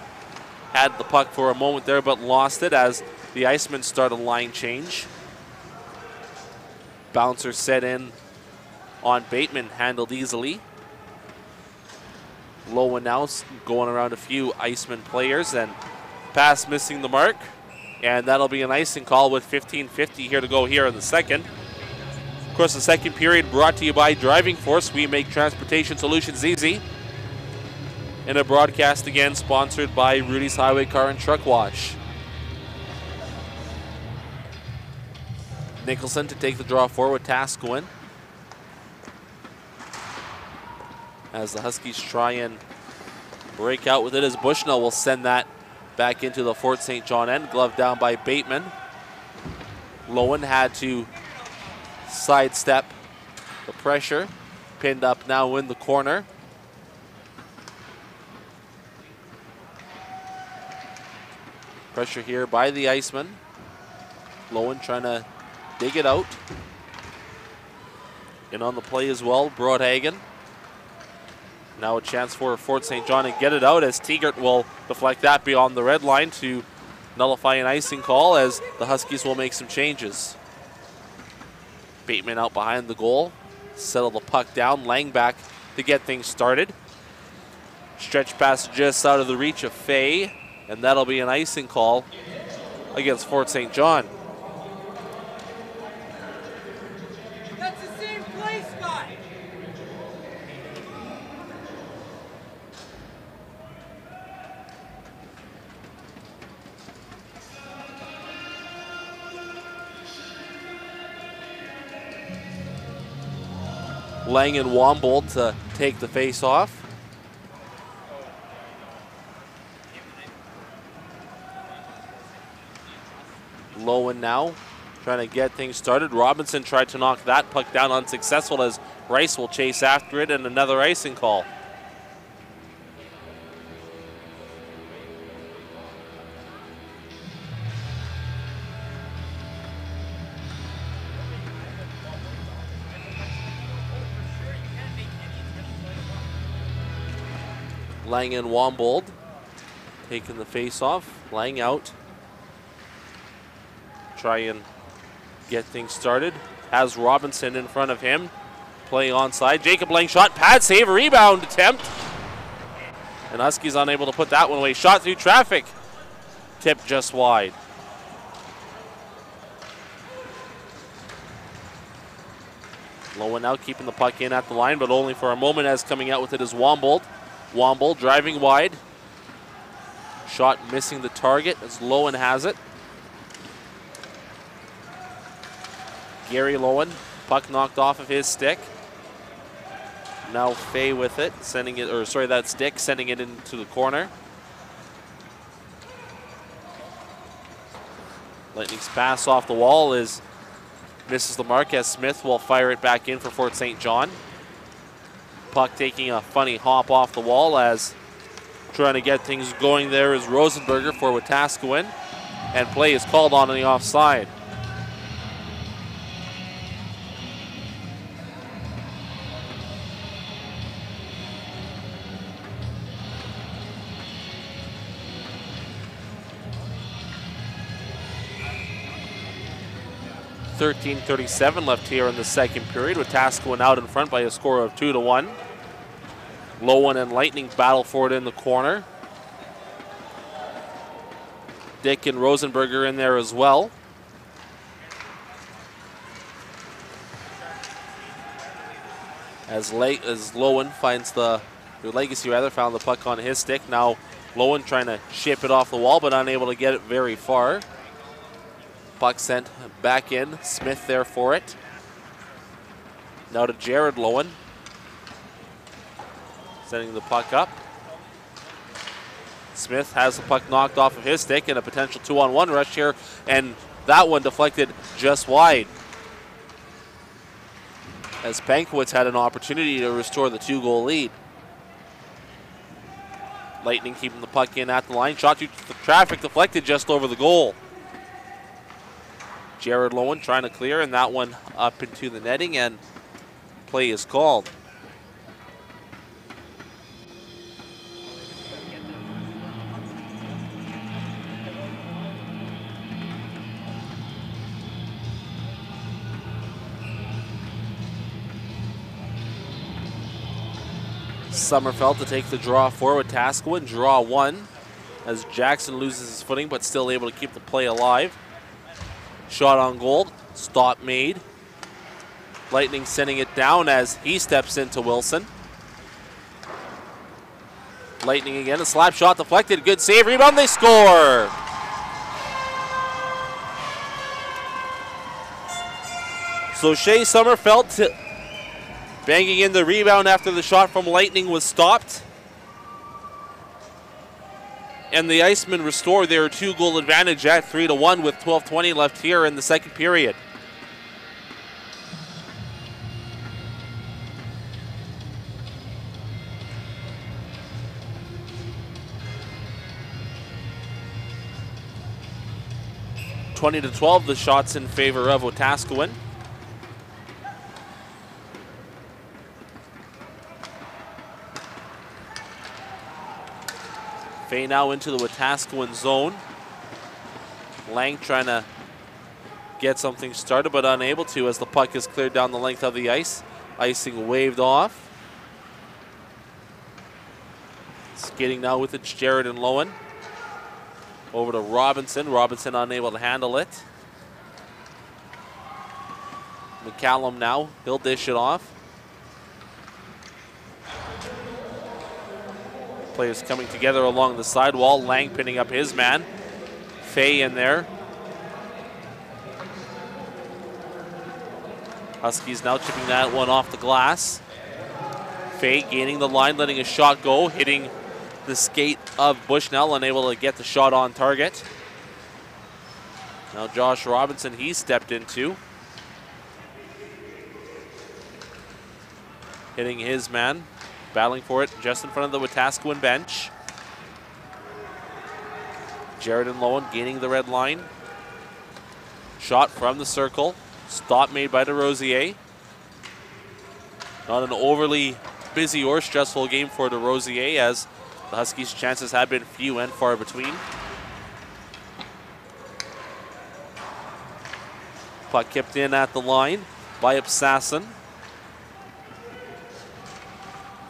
had the puck for a moment there, but lost it as the Icemen start a line change. Bouncer set in on Bateman, handled easily. Lowen now going around a few Icemen players, and pass missing the mark. And that'll be an icing call with 15:50 here to go here in the second. Of course, the second period brought to you by Driving Force. We make transportation solutions easy. And a broadcast again sponsored by Rudy's Highway Car and Truck Wash. Nicholson to take the draw forward, Tascoin. As the Huskies try and break out with it, as Bushnell will send that back into the Fort St. John end. Glove down by Bateman. Lowen had to sidestep the pressure. Pinned up now in the corner. Pressure here by the Iceman. Lowen trying to dig it out. And on the play as well, Broadhagen. Now a chance for Fort St. John to get it out, as Tegert will deflect that beyond the red line to nullify an icing call, as the Huskies will make some changes. Bateman out behind the goal. Settle the puck down. Lang back to get things started. Stretch pass just out of the reach of Fay, and that'll be an icing call against Fort St. John. That's the same play, Scott. Lang and Wombold to take the face off. Lowen now trying to get things started. Robinson tried to knock that puck down, unsuccessful, as Rice will chase after it, and another icing call. Lang and Wombold taking the face off. Lang out. Try and get things started. Has Robinson in front of him. Play onside. Jacob Lang shot. Pad save. Rebound attempt. And Huskies unable to put that one away. Shot through traffic. Tip just wide. Lowen now keeping the puck in at the line, but only for a moment, as coming out with it is Wombold. Wombold driving wide. Shot missing the target as Lowen has it. Gary Lowen, puck knocked off of his stick. Now Fay with it, sending it, or sorry, that stick, sending it into the corner. Lightning's pass off the wall is misses the mark, as Smith will fire it back in for Fort St. John. Puck taking a funny hop off the wall, as trying to get things going there is Rosenberger for Wetaskiwin, and play is called on the offside. .37 left here in the second period, with Wetaskiwin out in front by a score of 2-1. Lowen and Lightning battle for it in the corner. Dick and Rosenberger in there as well. As Lowen finds Legacy found the puck on his stick. Now Lowen trying to ship it off the wall, but unable to get it very far. Puck sent back in. Smith there for it. Now to Jared Lowen. Sending the puck up. Smith has the puck knocked off of his stick, and a potential 2-on-1 rush here, and that one deflected just wide, as Pankowitz had an opportunity to restore the 2-goal lead. Lightning keeping the puck in at the line. Shot through the traffic, deflected just over the goal. Jared Lowen trying to clear, and that one up into the netting, and play is called. Sommerfeld to take the draw for Wetaskiwin. Draw one as Jackson loses his footing but still able to keep the play alive. Shot on goal. Stop made. Lightning sending it down as he steps into Wilson. Lightning again. A slap shot deflected. Good save. Rebound. They score. So Shea Sommerfeld banging in the rebound after the shot from Lightning was stopped. And the Icemen restore their 2-goal advantage at 3-1 with 12:20 left here in the second period. (20-12) the shots in favor of Wetaskiwin. Fay now into the Wetaskiwin zone. Lang trying to get something started but unable to as the puck is cleared down the length of the ice. Icing waved off. Skating now with it, Jared and Lowen. Over to Robinson. Robinson unable to handle it. McCallum now, he'll dish it off. Players coming together along the sidewall. Lang pinning up his man. Fay in there. Huskies now chipping that one off the glass. Fay gaining the line, letting a shot go, hitting the skate of Bushnell, unable to get the shot on target. Now Josh Robinson, he stepped into. Hitting his man. Battling for it just in front of the Wetaskiwin bench. Jared and Lowen gaining the red line. Shot from the circle. Stop made by DeRosier. Not an overly busy or stressful game for DeRosier as the Huskies' chances have been few and far between. Puck kept in at the line by Ipsassin.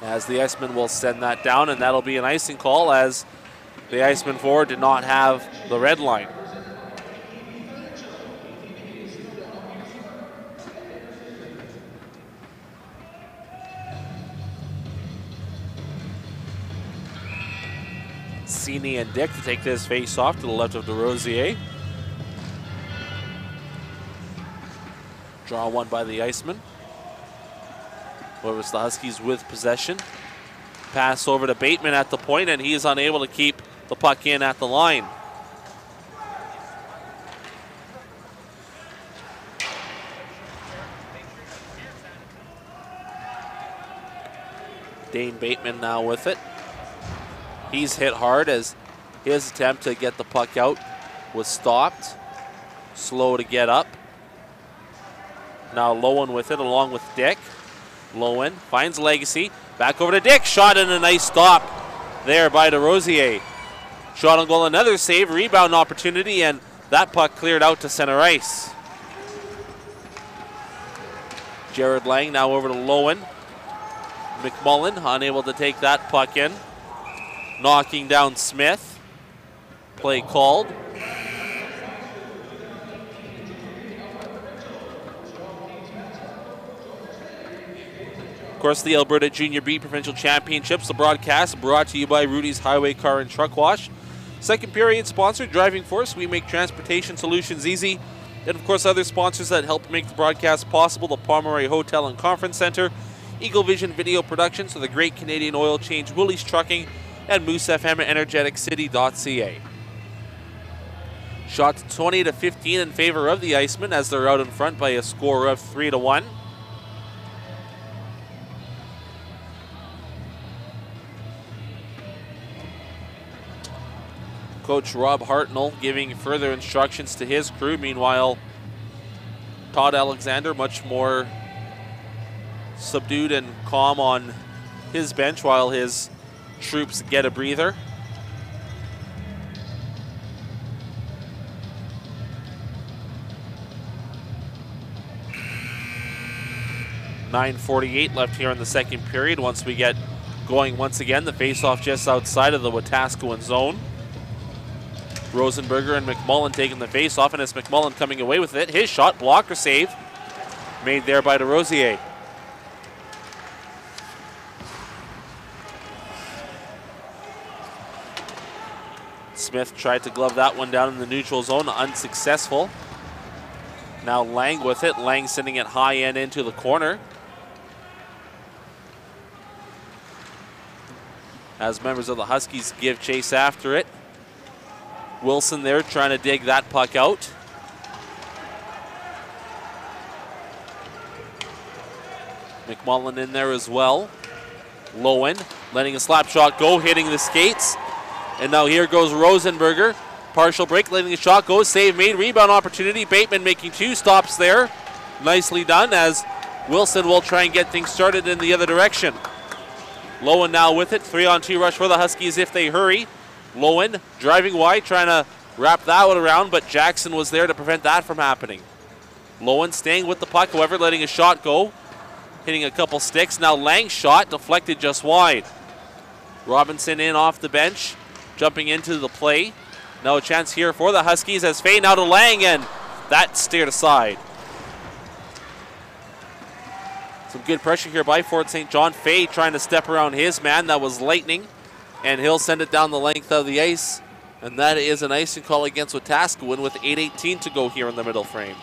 As the Icemen will send that down, and that'll be an icing call as the Icemen forward did not have the red line. Cini and Dick to take this face off to the left of DeRosier. Draw one by the Icemen. Where was the Huskies with possession. Pass over to Bateman at the point, and he is unable to keep the puck in at the line. Dane Bateman now with it. He's hit hard as his attempt to get the puck out was stopped. Slow to get up. Now Lowen with it along with Dick. Lowen finds Legacy. Back over to Dick. Shot and a nice stop there by DeRosier. Shot on goal, another save, rebound opportunity, and that puck cleared out to center ice. Jared Lang now over to Lowen. McMullen unable to take that puck in. Knocking down Smith. Play called. Of course, the Alberta Junior B Provincial Championships, the broadcast brought to you by Rudy's Highway Car and Truck Wash. Second period sponsored, Driving Force. We make transportation solutions easy. And of course, other sponsors that help make the broadcast possible, the Pomeroy Hotel and Conference Center, Eagle Vision Video Productions, the Great Canadian Oil Change, Willys Trucking, and Moose FM at energeticcity.ca. Shots 20-15 in favor of the Icemen as they're out in front by a score of 3-1. Coach Rob Hartnell giving further instructions to his crew. Meanwhile, Todd Alexander much more subdued and calm on his bench while his troops get a breather. .9:48 left here in the second period. Once we get going once again. The face-off just outside of the Wetaskiwin zone. Rosenberger and McMullen taking the face-off, and it's McMullen coming away with it. His shot, blocker save, made there by DeRosier. Smith tried to glove that one down in the neutral zone, unsuccessful. Now Lang with it. Lang sending it high end into the corner. As members of the Huskies give chase after it. Wilson there trying to dig that puck out. McMullen in there as well. Lowen letting a slap shot go, hitting the skates. And now here goes Rosenberger. Partial break, letting a shot go, save made, rebound opportunity. Bateman making 2 stops there. Nicely done, as Wilson will try and get things started in the other direction. Lowen now with it, 3-on-2 rush for the Huskies if they hurry. Lowen driving wide, trying to wrap that one around, but Jackson was there to prevent that from happening. Lowen staying with the puck, however, letting a shot go. Hitting a couple sticks. Now Lang's shot deflected just wide. Robinson in off the bench, jumping into the play. Now a chance here for the Huskies as Fay now to Lang, and that steered aside. Some good pressure here by Fort St. John. Fay trying to step around his man. That was Lightning, and he'll send it down the length of the ice. And that is an icing call against Wetaskiwin with 8:18 to go here in the middle frame.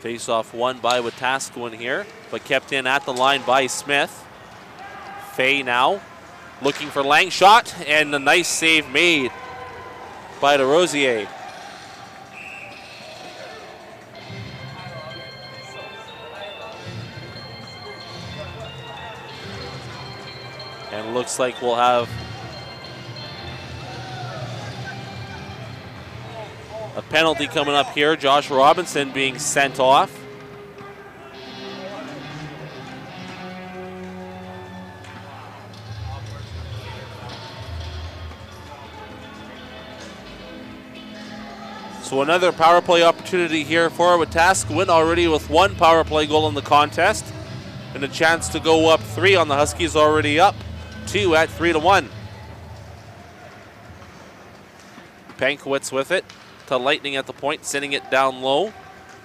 Face-off won by Wetaskiwin here, but kept in at the line by Smith. Fay now looking for Lang shot, and a nice save made by DeRosier. And looks like we'll have a penalty coming up here. Josh Robinson being sent off. So another power play opportunity here for Wetaskiwin, already with 1 power play goal in the contest. And a chance to go up 3 on the Huskies, already up 2 at 3-1. Pankowitz with it to Lightning at the point, sending it down low.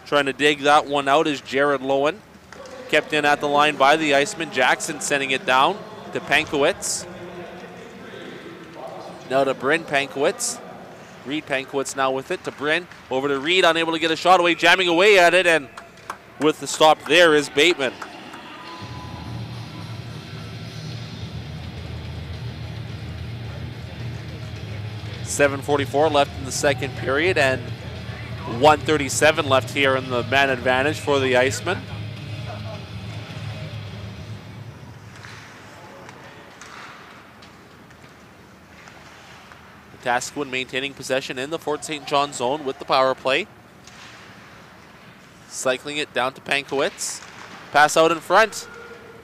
Trying to dig that one out is Jared Lowen. Kept in at the line by the Icemen. Jackson sending it down to Pankowitz. Now to Bryn Pankowitz. Reed Pankowitz now with it to Bryn. Over to Reed, unable to get a shot away, jamming away at it, and with the stop there is Bateman. .7:44 left in the second period, and 1:37 left here in the man advantage for the Icemen. Wetaskiwin maintaining possession in the Fort St. John zone with the power play. Cycling it down to Pankowitz. Pass out in front,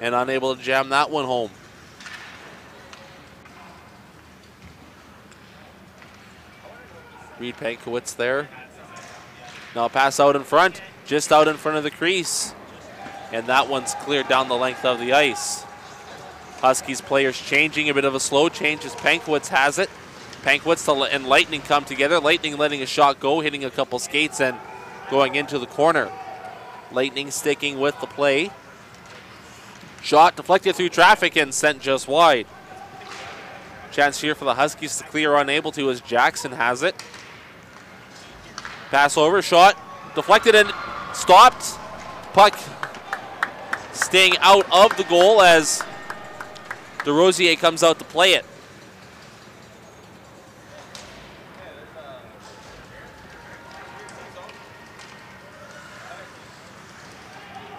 and unable to jam that one home. Reed Pankowitz there. Now a pass out in front, just out in front of the crease. And that one's cleared down the length of the ice. Huskies players changing, a bit of a slow change as Pankowitz has it. Pankowitz and Lightning come together. Lightning letting a shot go, hitting a couple skates and going into the corner. Lightning sticking with the play. Shot deflected through traffic and sent just wide. Chance here for the Huskies to clear, unable to as Jackson has it. Pass over, shot, deflected and stopped. Puck staying out of the goal as DeRosier comes out to play it.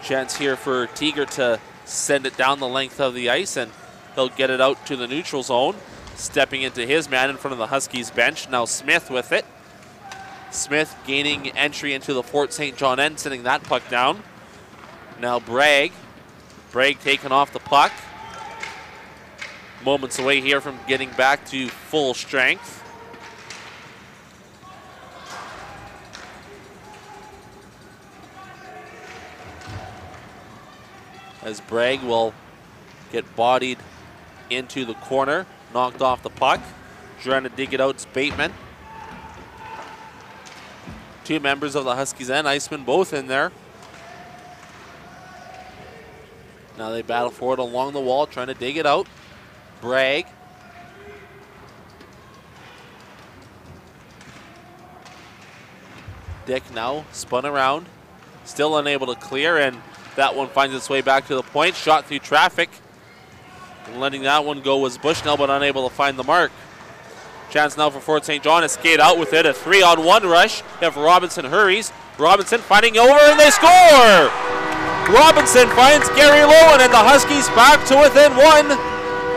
Chance here for Teeger to send it down the length of the ice, and he'll get it out to the neutral zone. Stepping into his man in front of the Huskies bench. Now Smith with it. Smith gaining entry into the Fort St. John end, sending that puck down. Now Bragg Bragg taking off the puck. Moments away here from getting back to full strength. As Bragg will get bodied into the corner, knocked off the puck. Trying to dig it out, it's Bateman. Two members of the Huskies and Icemen both in there. Now they battle for it along the wall, trying to dig it out. Bragg. Dick now spun around, still unable to clear, and that one finds its way back to the point. Shot through traffic. And letting that one go was Bushnell, but unable to find the mark. Chance now for Fort St. John to skate out with it. A 3-on-1 rush if Robinson hurries. Robinson finding over, and they score! Robinson finds Gary Lowen, and the Huskies back to within one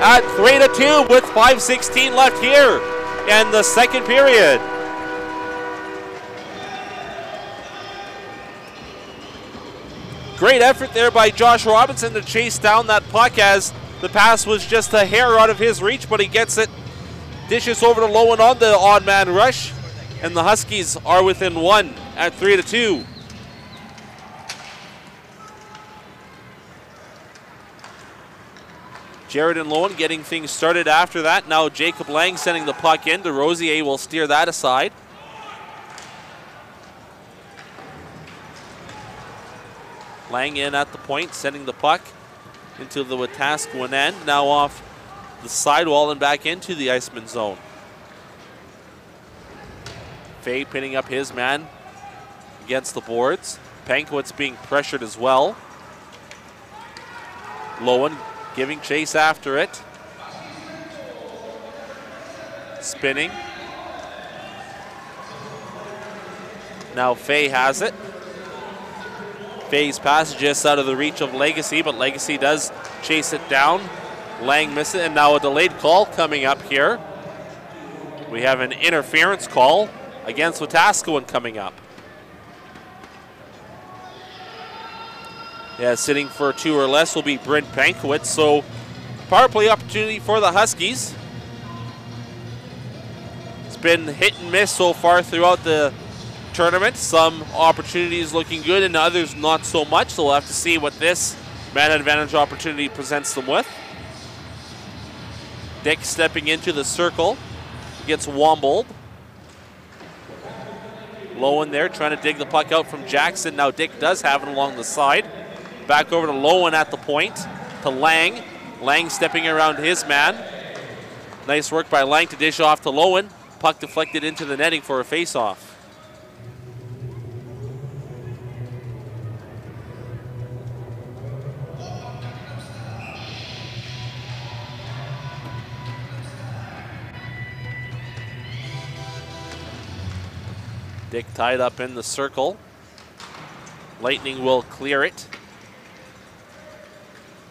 at 3-2 with 5:16 left here in the second period. Great effort there by Josh Robinson to chase down that puck as the pass was just a hair out of his reach, but he gets it. Dishes over to Lowen on the odd man rush, and the Huskies are within one at 3-2. Jared and Lowen getting things started after that. Now Jacob Lang sending the puck in. DeRosier will steer that aside. Lang in at the point, sending the puck into the Wetaskiwin end. Now off the sidewall and back into the Iceman zone. Fay pinning up his man against the boards. Pankowitz being pressured as well. Lowen giving chase after it. Spinning. Now Fay has it. Fay's pass just out of the reach of Legacy, but Legacy does chase it down. Lang misses it, and now a delayed call coming up here. We have an interference call against Wetaskiwin coming up. Yeah, sitting for 2 or less will be Brent Pankowitz, so power play opportunity for the Huskies. It's been hit and miss so far throughout the tournament. Some opportunities looking good and others not so much, so we'll have to see what this man advantage opportunity presents them with. Dick stepping into the circle, gets Wombold. Lowen there trying to dig the puck out from Jackson. Now Dick does have it along the side. Back over to Lowen at the point, to Lang. Lang stepping around his man. Nice work by Lang to dish off to Lowen. Puck deflected into the netting for a face-off. Dick tied up in the circle. Lightning will clear it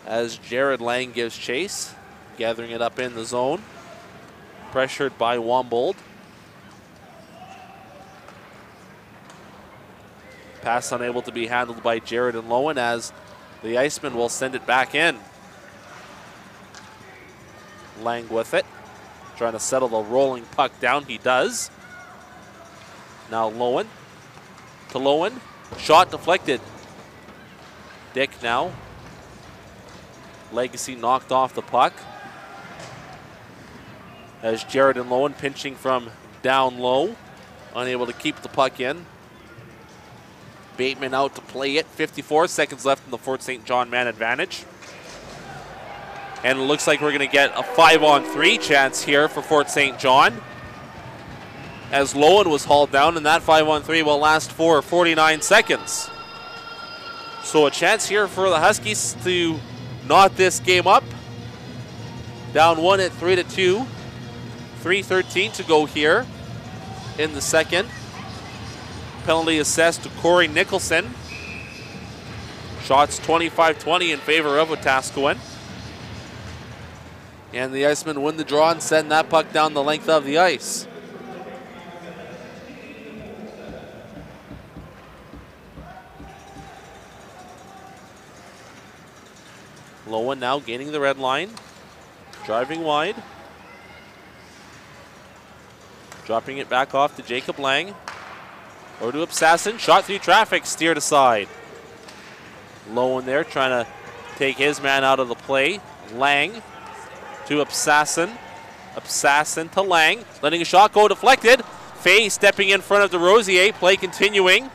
as Jared Lang gives chase, gathering it up in the zone. Pressured by Wombold. Pass unable to be handled by Jared and Lowen as the Icemen will send it back in. Lang with it, trying to settle the rolling puck down. He does. Now Lowen to Lowen. Shot deflected. Dick now. Legacy knocked off the puck. As Jared and Lowen pinching from down low. Unable to keep the puck in. Bateman out to play it. 54 seconds left in the Fort St. John man advantage. And it looks like we're going to get a 5-on-3 chance here for Fort St. John, as Lowen was hauled down, and that 5-on-3 will last for 49 seconds. So a chance here for the Huskies to knot this game up. Down one at 3-2. 3:13 to go here in the second. Penalty assessed to Corey Nicholson. Shots 25-20 in favor of Wetaskiwin. And the Icemen win the draw and send that puck down the length of the ice. Lowen now gaining the red line. Driving wide. Dropping it back off to Jacob Lang. Or to Absassin. Shot through traffic, steered aside. Lowen there trying to take his man out of the play. Lang to Absassin. Absassin to Lang. Letting a shot go deflected. Fay stepping in front of DeRosier. Play continuing.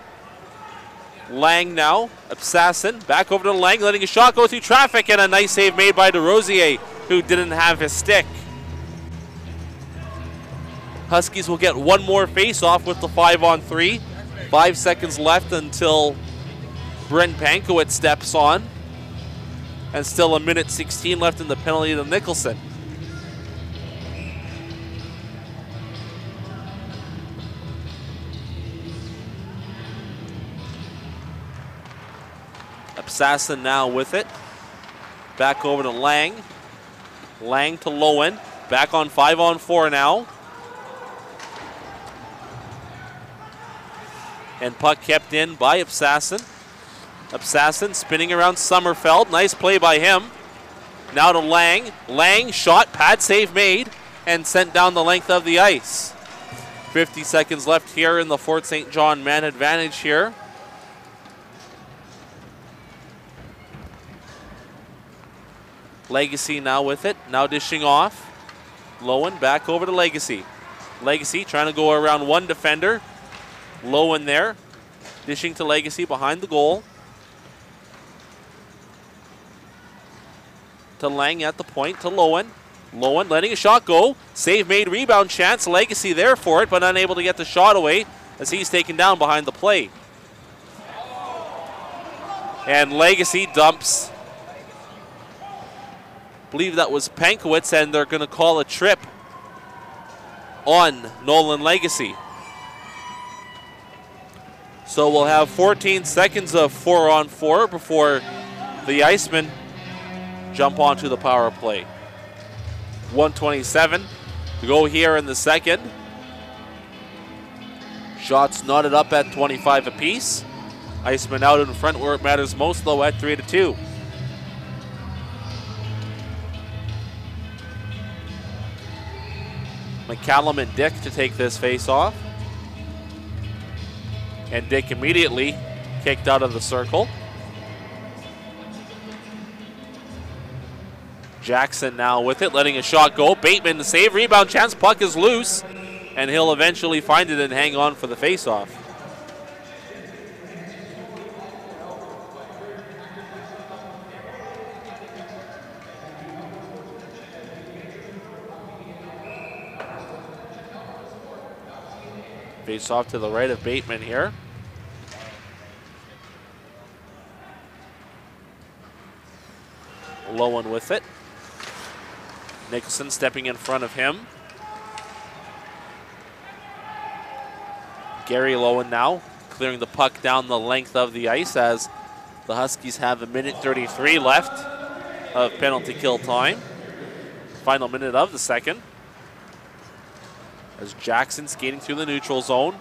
Lang now. Absassin back over to Lang. Letting a shot go through traffic. And a nice save made by DeRosier, who didn't have his stick. Huskies will get one more face-off with the 5-on-3. 5 seconds left until Brent Pankowitz steps on. And still a minute 16 left in the penalty to Nicholson. Absassin now with it. Back over to Lang. Lang to Lowen. Back on 5-on-4 now. And puck kept in by Absassin. Absassin spinning around Sommerfeld. Nice play by him. Now to Lang. Lang shot, pad save made, and sent down the length of the ice. 50 seconds left here in the Fort St. John man advantage here. Legacy now with it. Now dishing off. Lowen back over to Legacy. Legacy trying to go around one defender. Lowen there. Dishing to Legacy behind the goal. To Lang at the point, to Lowen. Lowen letting a shot go. Save made, rebound chance. Legacy there for it, but unable to get the shot away as he's taken down behind the plate. And Legacy dumps. I believe that was Pankowitz, and they're going to call a trip on Nolan Legacy. So we'll have 14 seconds of 4-on-4 before the Icemen jump onto the power play. 1:27 to go here in the second. Shots knotted up at 25 apiece. Icemen out in front where it matters most, though, at 3-2. McCallum and Dick to take this face off. And Dick immediately kicked out of the circle. Jackson now with it, letting a shot go. Bateman the save, rebound chance, puck is loose, and he'll eventually find it and hang on for the face-off. Face off to the right of Bateman here. Lowen with it. Nicholson stepping in front of him. Gary Lowen now clearing the puck down the length of the ice as the Huskies have 1:33 left of penalty kill time. Final minute of the second. As Jackson skating through the neutral zone.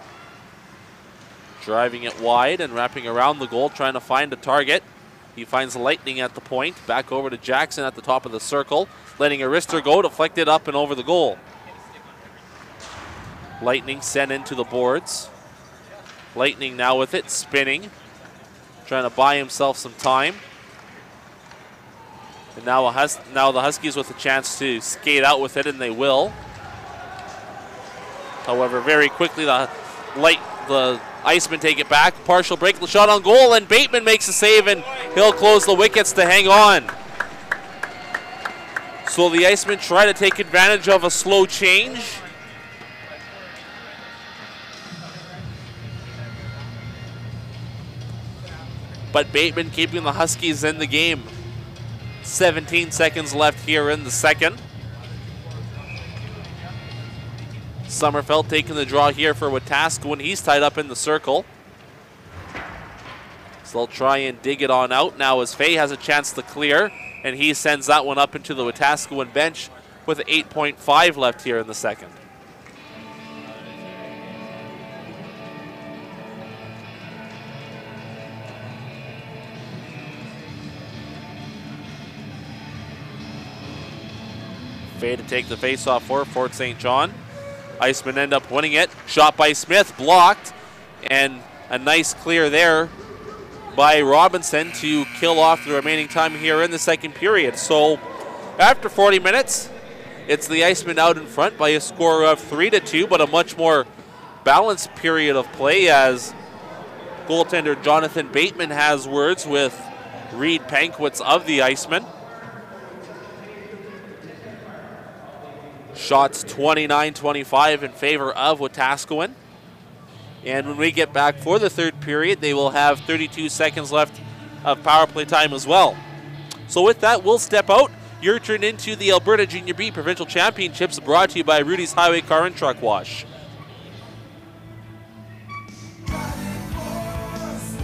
Driving it wide and wrapping around the goal, trying to find a target. He finds Lightning at the point. Back over to Jackson at the top of the circle. Letting Arister go, deflected up and over the goal. Lightning sent into the boards. Lightning now with it, spinning. Trying to buy himself some time. And now the Huskies with a chance to skate out with it, and they will. However, very quickly the Icemen take it back. Partial break, the shot on goal, and Bateman makes a save, and he'll close the wickets to hang on. So the Icemen try to take advantage of a slow change. But Bateman keeping the Huskies in the game. 17 seconds left here in the second. Sommerfeld taking the draw here for Wetaskiwin. He's tied up in the circle. So they'll try and dig it on out now as Fay has a chance to clear, and he sends that one up into the Wetaskiwin bench with 8.5 left here in the second. Fay to take the face-off for Fort St. John. Icemen end up winning it. Shot by Smith, blocked, and a nice clear there by Robinson to kill off the remaining time here in the second period. So after 40 minutes, it's the Icemen out in front by a score of 3-2, but a much more balanced period of play as goaltender Jonathan Bateman has words with Reed Pankwitz of the Icemen. Shots 29-25 in favor of Wetaskiwin. And when we get back for the third period, they will have 32 seconds left of power play time as well. So with that, we'll step out. You're turned into the Alberta Junior B Provincial Championships, brought to you by Rudy's Highway Car and Truck Wash.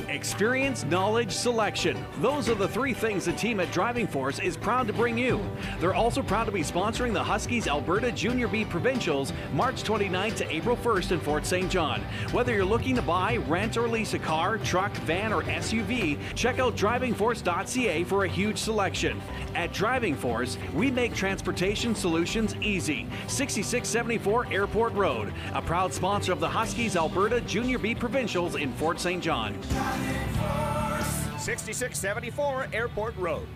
Experience, knowledge, selection. Those are the three things the team at Driving Force is proud to bring you. They're also proud to be sponsoring the Huskies Alberta Junior B Provincials March 29th to April 1st in Fort St. John. Whether you're looking to buy, rent, or lease a car, truck, van, or SUV, check out drivingforce.ca for a huge selection. At Driving Force, we make transportation solutions easy. 6674 Airport Road, a proud sponsor of the Huskies Alberta Junior B Provincials in Fort St. John. 6674 Airport Road.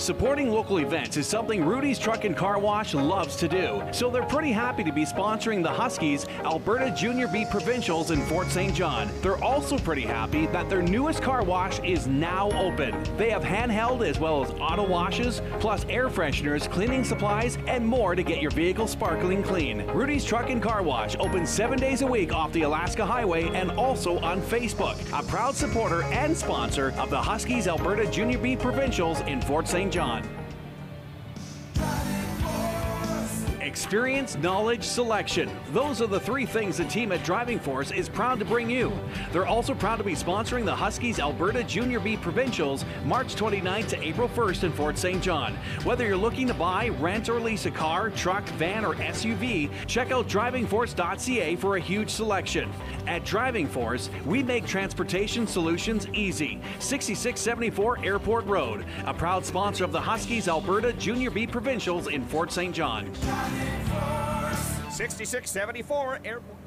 Supporting local events is something Rudy's Truck and Car Wash loves to do, so they're pretty happy to be sponsoring the Huskies Alberta Junior B Provincials in Fort St. John. They're also pretty happy that their newest car wash is now open. They have handheld as well as auto washes, plus air fresheners, cleaning supplies, and more to get your vehicle sparkling clean. Rudy's Truck and Car Wash open 7 days a week off the Alaska Highway and also on Facebook. A proud supporter and sponsor of the Huskies Alberta Junior B Provincials in Fort St. John. Experience, knowledge, selection. Those are the three things the team at Driving Force is proud to bring you. They're also proud to be sponsoring the Huskies Alberta Junior B Provincials March 29th to April 1st in Fort St. John. Whether you're looking to buy, rent, or lease a car, truck, van, or SUV, check out drivingforce.ca for a huge selection. At Driving Force, we make transportation solutions easy. 6674 Airport Road, a proud sponsor of the Huskies Alberta Junior B Provincials in Fort St. John. 6674 Airport.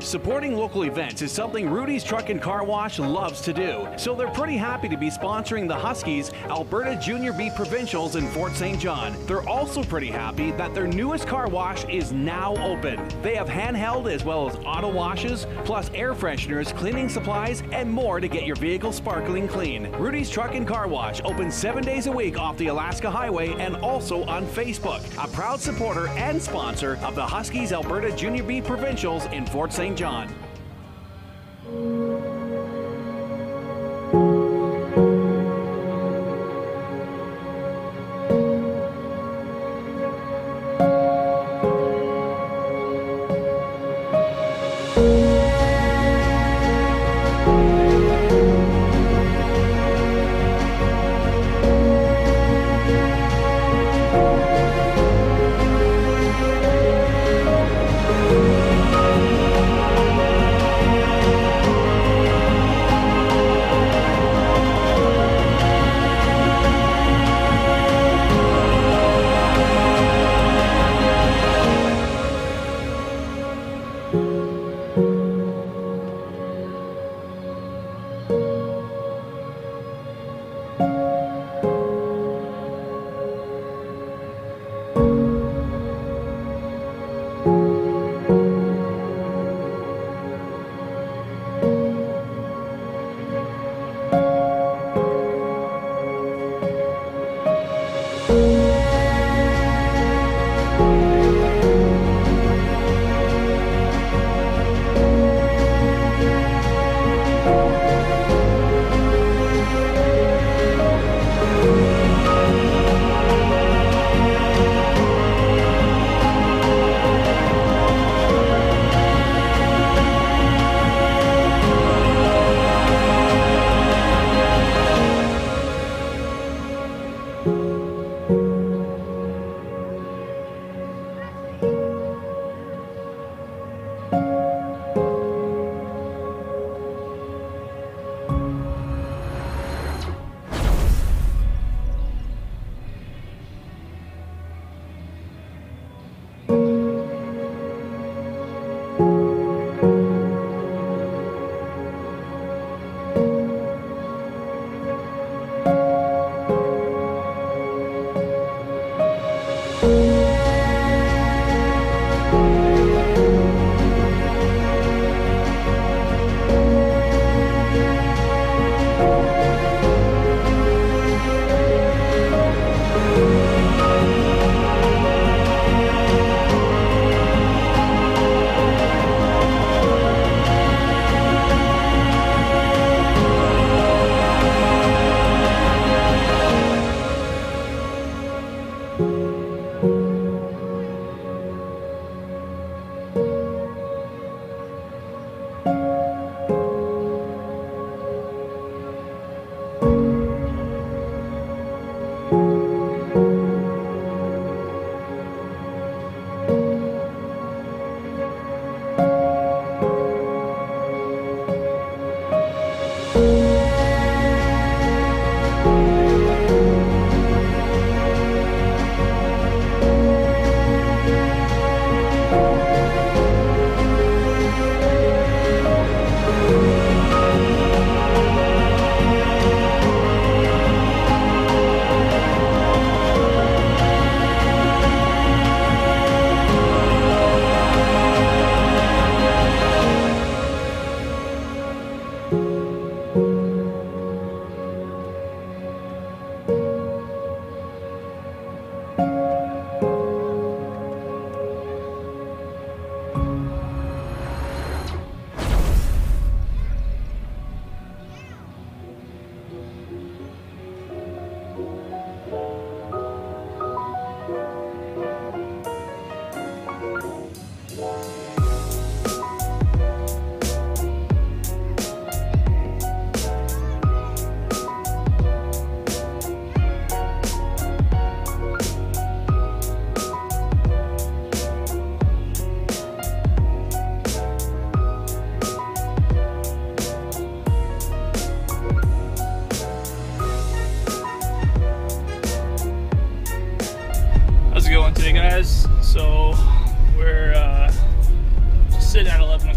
Supporting local events is something Rudy's Truck and Car Wash loves to do, so they're pretty happy to be sponsoring the Huskies Alberta Junior B Provincials in Fort St. John. They're also pretty happy that their newest car wash is now open. They have handheld as well as auto washes, plus air fresheners, cleaning supplies, and more to get your vehicle sparkling clean. Rudy's Truck and Car Wash opens 7 days a week off the Alaska Highway and also on Facebook. A proud supporter and sponsor of the Huskies Alberta Junior B Provincials in Fort St. John.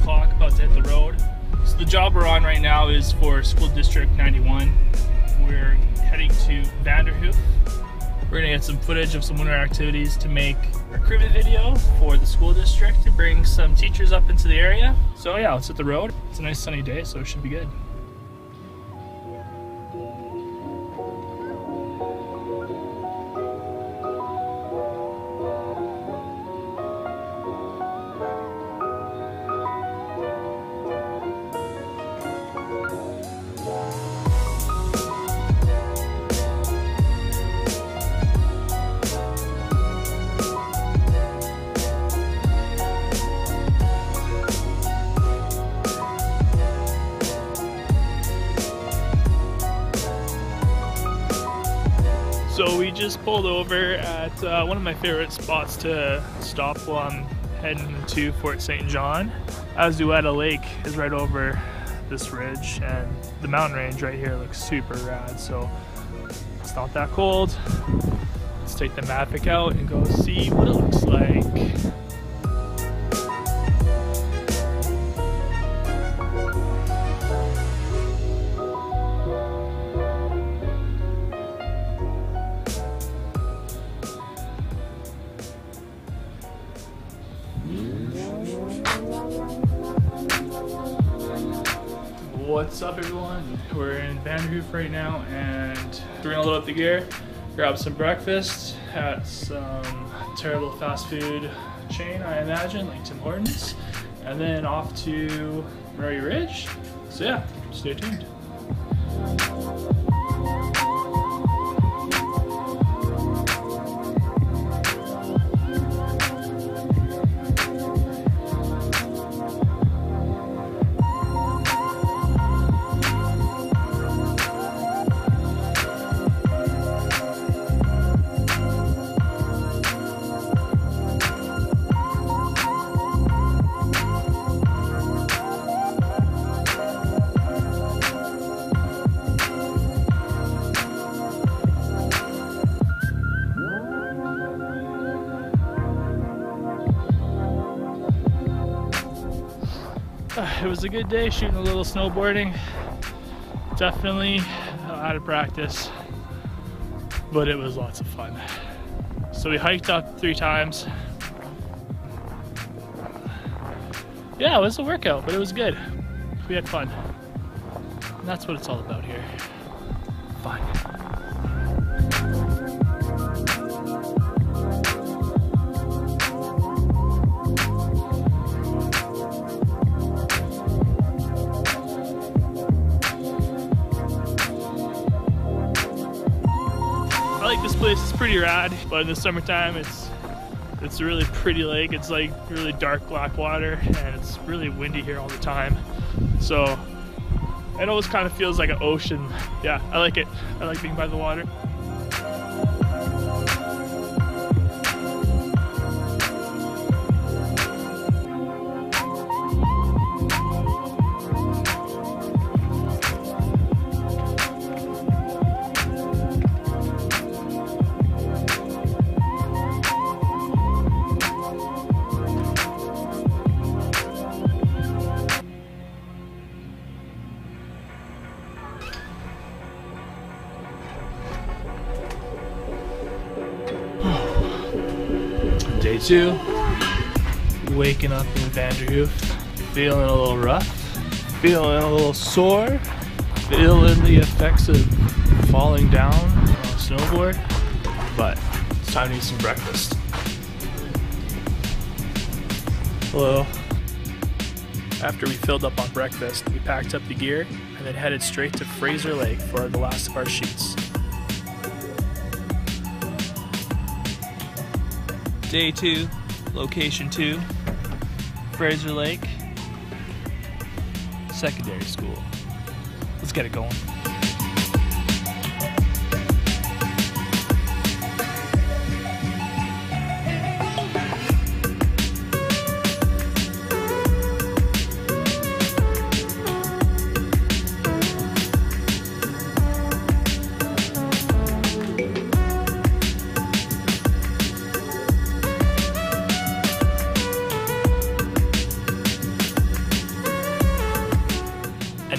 o'clock, about to hit the road. So the job we're on right now is for School District 91. We're heading to Vanderhoof. We're gonna get some footage of some winter activities to make a recruitment video for the school district to bring some teachers up into the area. So yeah, let's hit the road. It's a nice sunny day, so it should be good. So we just pulled over at one of my favorite spots to stop while I'm heading to Fort St. John. Azueta Lake is right over this ridge, and the mountain range right here looks super rad, so it's not that cold. Let's take the Mavic out and go see what it looks like. What's up, everyone? We're in Vanderhoof right now, and we're gonna load up the gear, grab some breakfast at some terrible fast food chain, I imagine, like Tim Hortons, and then off to Murray Ridge. So yeah, stay tuned. It was a good day shooting a little snowboarding. Definitely out of practice, but it was lots of fun. So we hiked up 3 times. Yeah, it was a workout, but it was good. We had fun. And that's what it's all about here. Fun. I like this place, it's pretty rad, but in the summertime it's a really pretty lake. It's like really dark black water, and it's really windy here all the time. So it always kind of feels like an ocean. Yeah, I like it. I like being by the water. Day 2, waking up in Vanderhoof, feeling a little rough, feeling a little sore, feeling the effects of falling down on a snowboard, but it's time to eat some breakfast. Hello. After we filled up on breakfast, we packed up the gear and then headed straight to Fraser Lake for the last of our shoots. Day 2, location 2, Fraser Lake, secondary school. Let's get it going.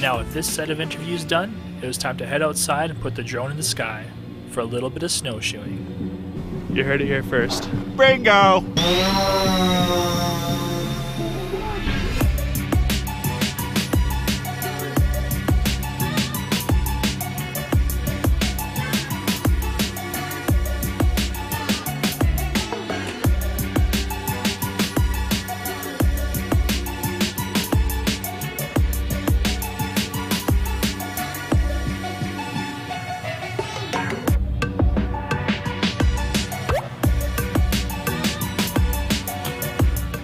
Now with this set of interviews done, it was time to head outside and put the drone in the sky for a little bit of snowshoeing. You heard it here first. Bingo!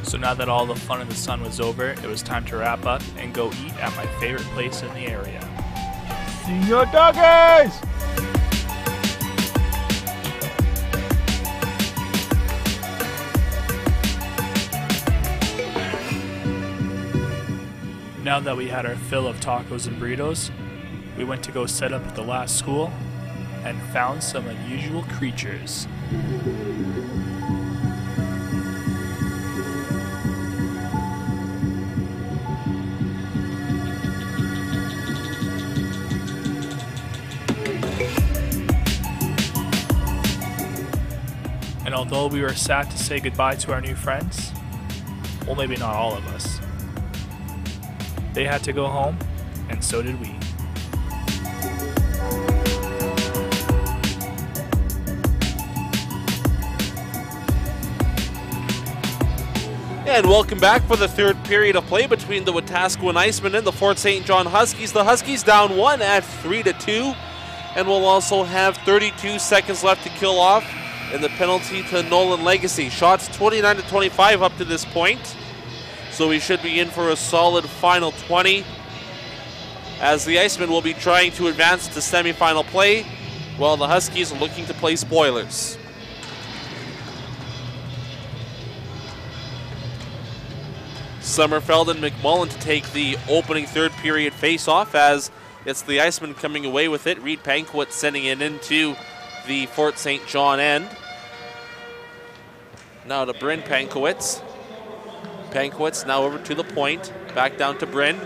So now that all the fun in the sun was over, it was time to wrap up and go eat at my favorite place in the area. See your doggies! Now that we had our fill of tacos and burritos, we went to go set up at the last school and found some unusual creatures. And although we were sad to say goodbye to our new friends, well, maybe not all of us, they had to go home, and so did we. And welcome back for the third period of play between the Wetaskiwin Icemen and the Fort St. John Huskies. The Huskies down one at 3-2, and will also have 32 seconds left to kill off in the penalty to Nolan Legacy. Shots 29-25 up to this point. So we should be in for a solid final 20, as the Icemen will be trying to advance to semifinal play, while the Huskies are looking to play spoilers. Sommerfeld and McMullen to take the opening third period face-off, as it's the Icemen coming away with it. Reed Pankowitz sending it into the Fort St. John end. Now to Bryn Pankowitz. Pankowitz now over to the point, back down to Bryn.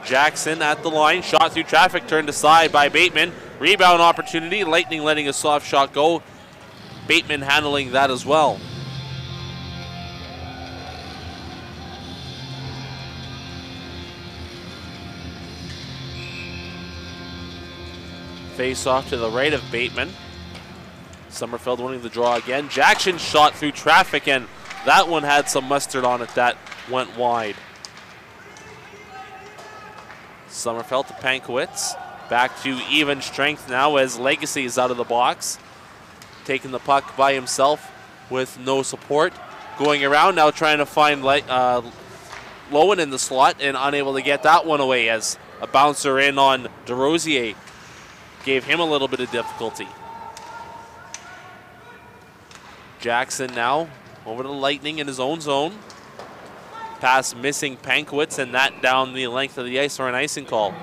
Jackson at the line, shot through traffic, turned aside by Bateman. Rebound opportunity, Lightning letting a soft shot go. Bateman handling that as well. Face off to the right of Bateman. Sommerfeld winning the draw again. Jackson shot through traffic, and that one had some mustard on it that went wide. Sommerfeld to Pankowitz. Back to even strength now as Legacy is out of the box. Taking the puck by himself with no support. Going around now trying to find Lowen in the slot and unable to get that one away, as a bouncer in on DeRosier gave him a little bit of difficulty. Jackson now over to Lightning in his own zone. Pass missing Pankowitz, and that down the length of the ice for an icing call.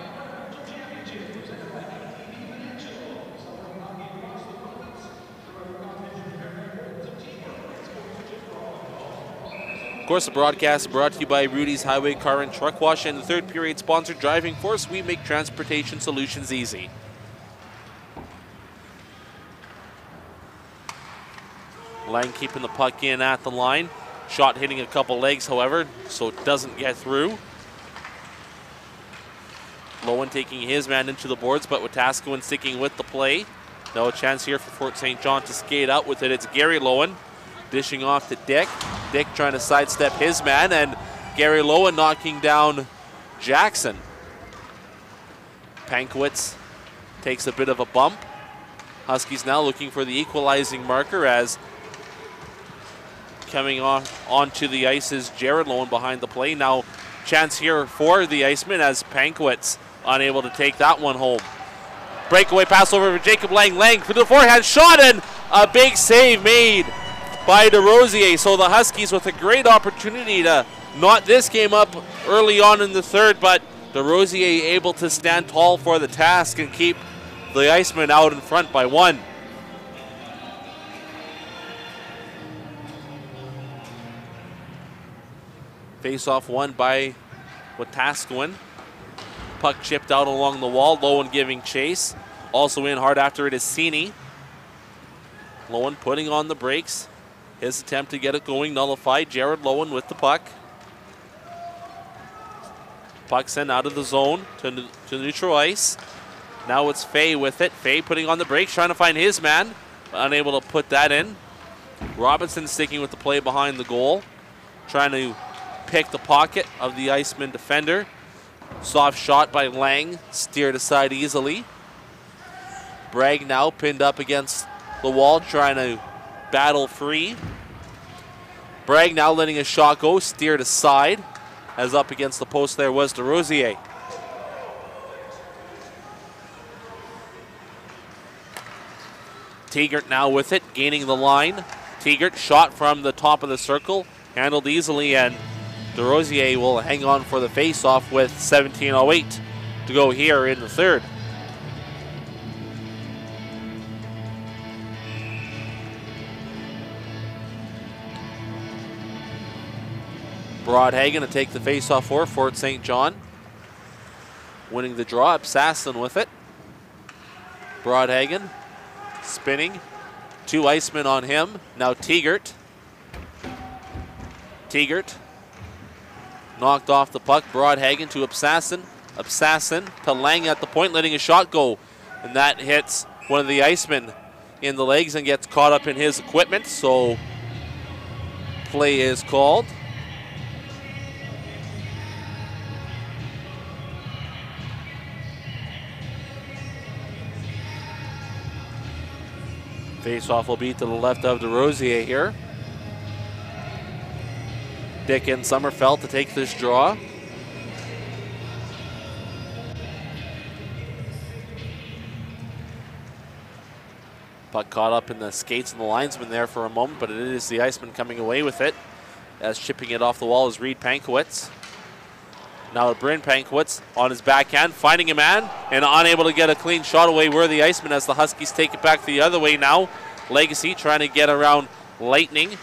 Of course, the broadcast brought to you by Rudy's Highway Car and Truck Wash, and the third period sponsored Driving Force. We make transportation solutions easy. Lang keeping the puck in at the line. Shot hitting a couple legs, however, so it doesn't get through. Lowen taking his man into the boards, but Wetaskiwin sticking with the play. No chance here for Fort St. John to skate out with it. It's Gary Lowen dishing off to Dick. Dick trying to sidestep his man, and Gary Lowen knocking down Jackson. Pankowitz takes a bit of a bump. Huskies now looking for the equalizing marker, as coming onto the ice is Jared Lowen behind the play. Now chance here for the Icemen, as Pankowitz unable to take that one home. Breakaway pass over for Jacob Lang. Lang for the forehand shot, and a big save made by DeRosier. So the Huskies with a great opportunity to knot this game up early on in the third, but DeRosier able to stand tall for the task and keep the Icemen out in front by one. Face-off won by Wetaskiwin. Puck chipped out along the wall. Lowen giving chase. Also in hard after it is Sini. Lowen putting on the brakes. His attempt to get it going nullified. Jared Lowen with the puck. Puck sent out of the zone to neutral ice. Now it's Fay with it. Fay putting on the brakes, trying to find his man. Unable to put that in. Robinson sticking with the play behind the goal. Trying to pick the pocket of the Iceman defender. Soft shot by Lang, steered aside easily. Bragg now pinned up against the wall, trying to battle free. Bragg now letting a shot go, steered aside. As up against the post there was DeRosier. Tegert now with it, gaining the line. Tegert shot from the top of the circle, handled easily, and DeRosier will hang on for the face-off with 17:08 to go here in the third. Broadhagen to take the face-off for Fort St. John. Winning the draw, Assassin with it. Broadhagen spinning. 2 Icemen on him. Now Tegert. Tegert knocked off the puck. Broadhagen to Assassin. Assassin to Lang at the point, letting a shot go. And that hits one of the Icemen in the legs and gets caught up in his equipment. So play is called. Face-off will be to the left of DeRosier here. Dick and Sommerfeld to take this draw. Puck caught up in the skates and the linesman there for a moment, but it is the Iceman coming away with it. As chipping it off the wall is Reed Pankowitz. Now Bryn Pankowitz on his backhand, finding a man and unable to get a clean shot away were the Icemen as the Huskies take it back the other way now. Legacy trying to get around Lightning.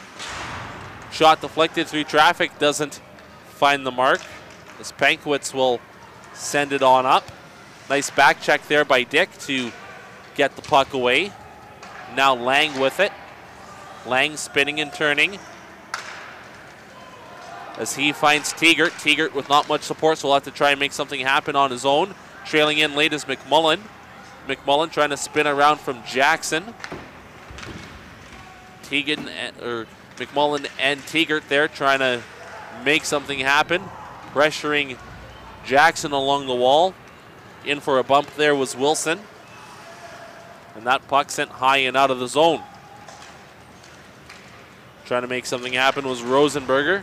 Shot deflected through traffic, doesn't find the mark. As Pankowitz will send it on up. Nice back check there by Dick to get the puck away. Now Lang with it. Lang spinning and turning. As he finds Tegert. Tegert with not much support, so will have to try and make something happen on his own. Trailing in late is McMullen. McMullen trying to spin around from Jackson. McMullen and Tegert there trying to make something happen. Pressuring Jackson along the wall. In for a bump there was Wilson. And that puck sent high and out of the zone. Trying to make something happen was Rosenberger.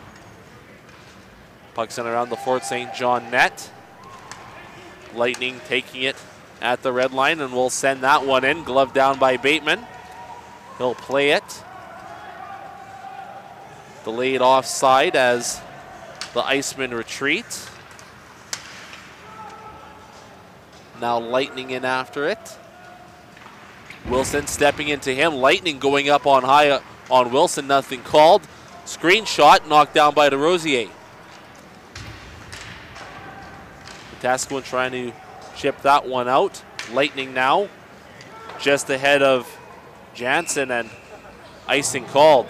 Puck sent around the Fort St. John net. Lightning taking it at the red line and will send that one in. Glove down by Bateman. He'll play it. Delayed offside as the Icemen retreat. Now Lightning in after it. Wilson stepping into him. Lightning going up on high on Wilson. Nothing called. Screen shot knocked down by DeRosier. Tasquin trying to chip that one out. Lightning now just ahead of Jansen and icing called.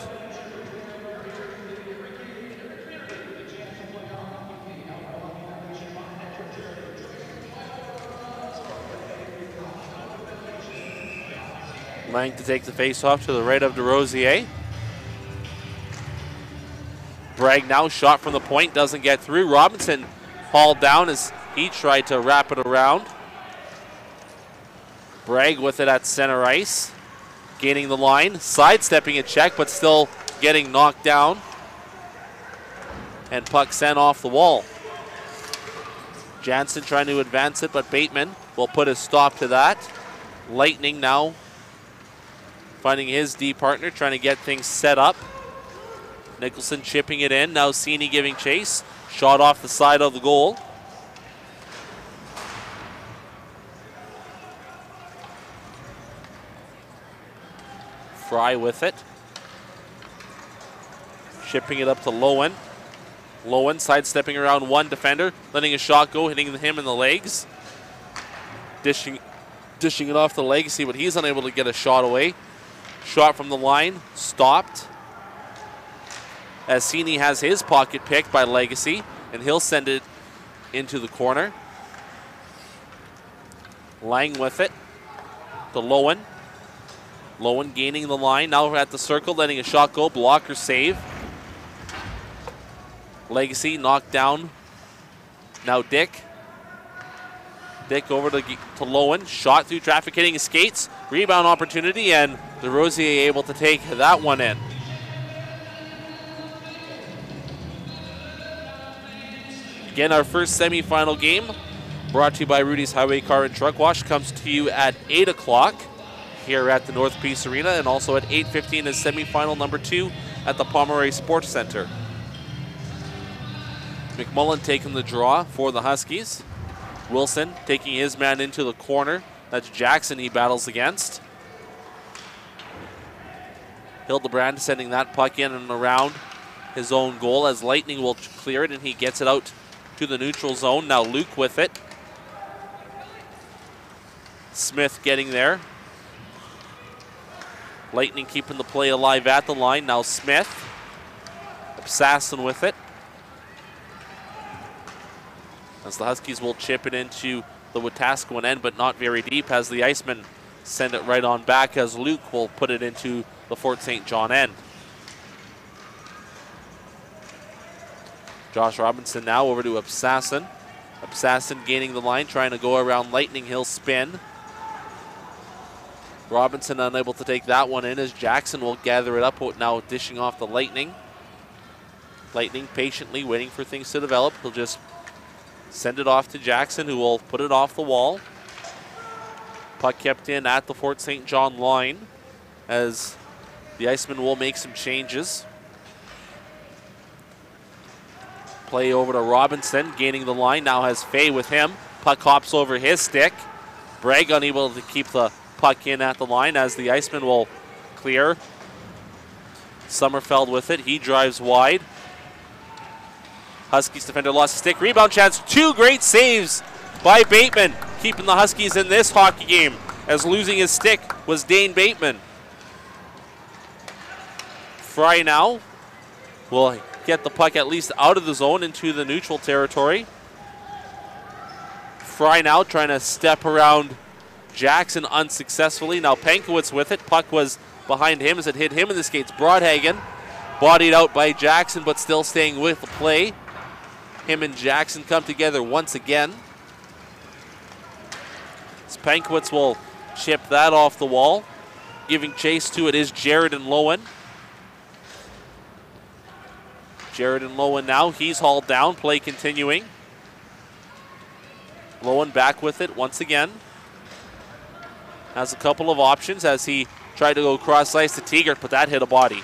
Lang to take the face-off to the right of DeRosier. Bragg now shot from the point, doesn't get through. Robinson hauled down as he tried to wrap it around. Bragg with it at center ice. Gaining the line, sidestepping a check, but still getting knocked down. And puck sent off the wall. Jansen trying to advance it, but Bateman will put a stop to that. Lightning now finding his D partner, trying to get things set up. Nicholson chipping it in, now Sini giving chase. Shot off the side of the goal. Fry with it. Shipping it up to Lowen. Lowen sidestepping around one defender, letting a shot go, hitting him in the legs. Dishing it off the Legacy, but he's unable to get a shot away. Shot from the line, stopped. As Sini has his pocket picked by Legacy, and he'll send it into the corner. Lang with it to Lowen. Lowen gaining the line, now at the circle, letting a shot go, blocker save. Legacy knocked down. Now Dick. Dick over to Lowen, shot through traffic, hitting his skates. Rebound opportunity, and DeRosier able to take that one in. Again, our first semifinal game, brought to you by Rudy's Highway Car and Truck Wash, comes to you at 8 o'clock here at the North Peace Arena, and also at 8:15 is semifinal number 2 at the Pomeroy Sports Center. McMullen taking the draw for the Huskies. Wilson taking his man into the corner. That's Jackson he battles against. Hildebrand sending that puck in and around his own goal as Lightning will clear it, and he gets it out to the neutral zone. Now Luke with it. Smith getting there. Lightning keeping the play alive at the line. Now Smith. Assassin with it. As the Huskies will chip it into the Wetaskiwin end, but not very deep, as the Icemen send it right on back, as Luke will put it into the Fort St. John end. Josh Robinson now over to Assassin. Assassin gaining the line, trying to go around Lightning. He'll spin. Robinson unable to take that one in, as Jackson will gather it up, now dishing off the Lightning. Lightning patiently waiting for things to develop. He'll just send it off to Jackson, who will put it off the wall. Puck kept in at the Fort St. John line, as the Icemen will make some changes. Play over to Robinson, gaining the line. Now has Fay with him. Puck hops over his stick. Bragg unable to keep the puck in at the line, as the Icemen will clear. Sommerfeld with it. He drives wide. Huskies defender lost a stick. Rebound chance. 2 great saves by Bateman, keeping the Huskies in this hockey game, as losing his stick was Dane Bateman. Fry now will get the puck at least out of the zone into the neutral territory. Fry now trying to step around Jackson unsuccessfully. Now Pankowitz with it. Puck was behind him as it hit him in the skates. Broadhagen bodied out by Jackson, but still staying with the play. Him and Jackson come together once again. Pankowitz will chip that off the wall. Giving chase to it is Jared and Lowen. Jared and Lowen now. He's hauled down. Play continuing. Lowen back with it once again. Has a couple of options as he tried to go cross ice to Tegert, but that hit a body.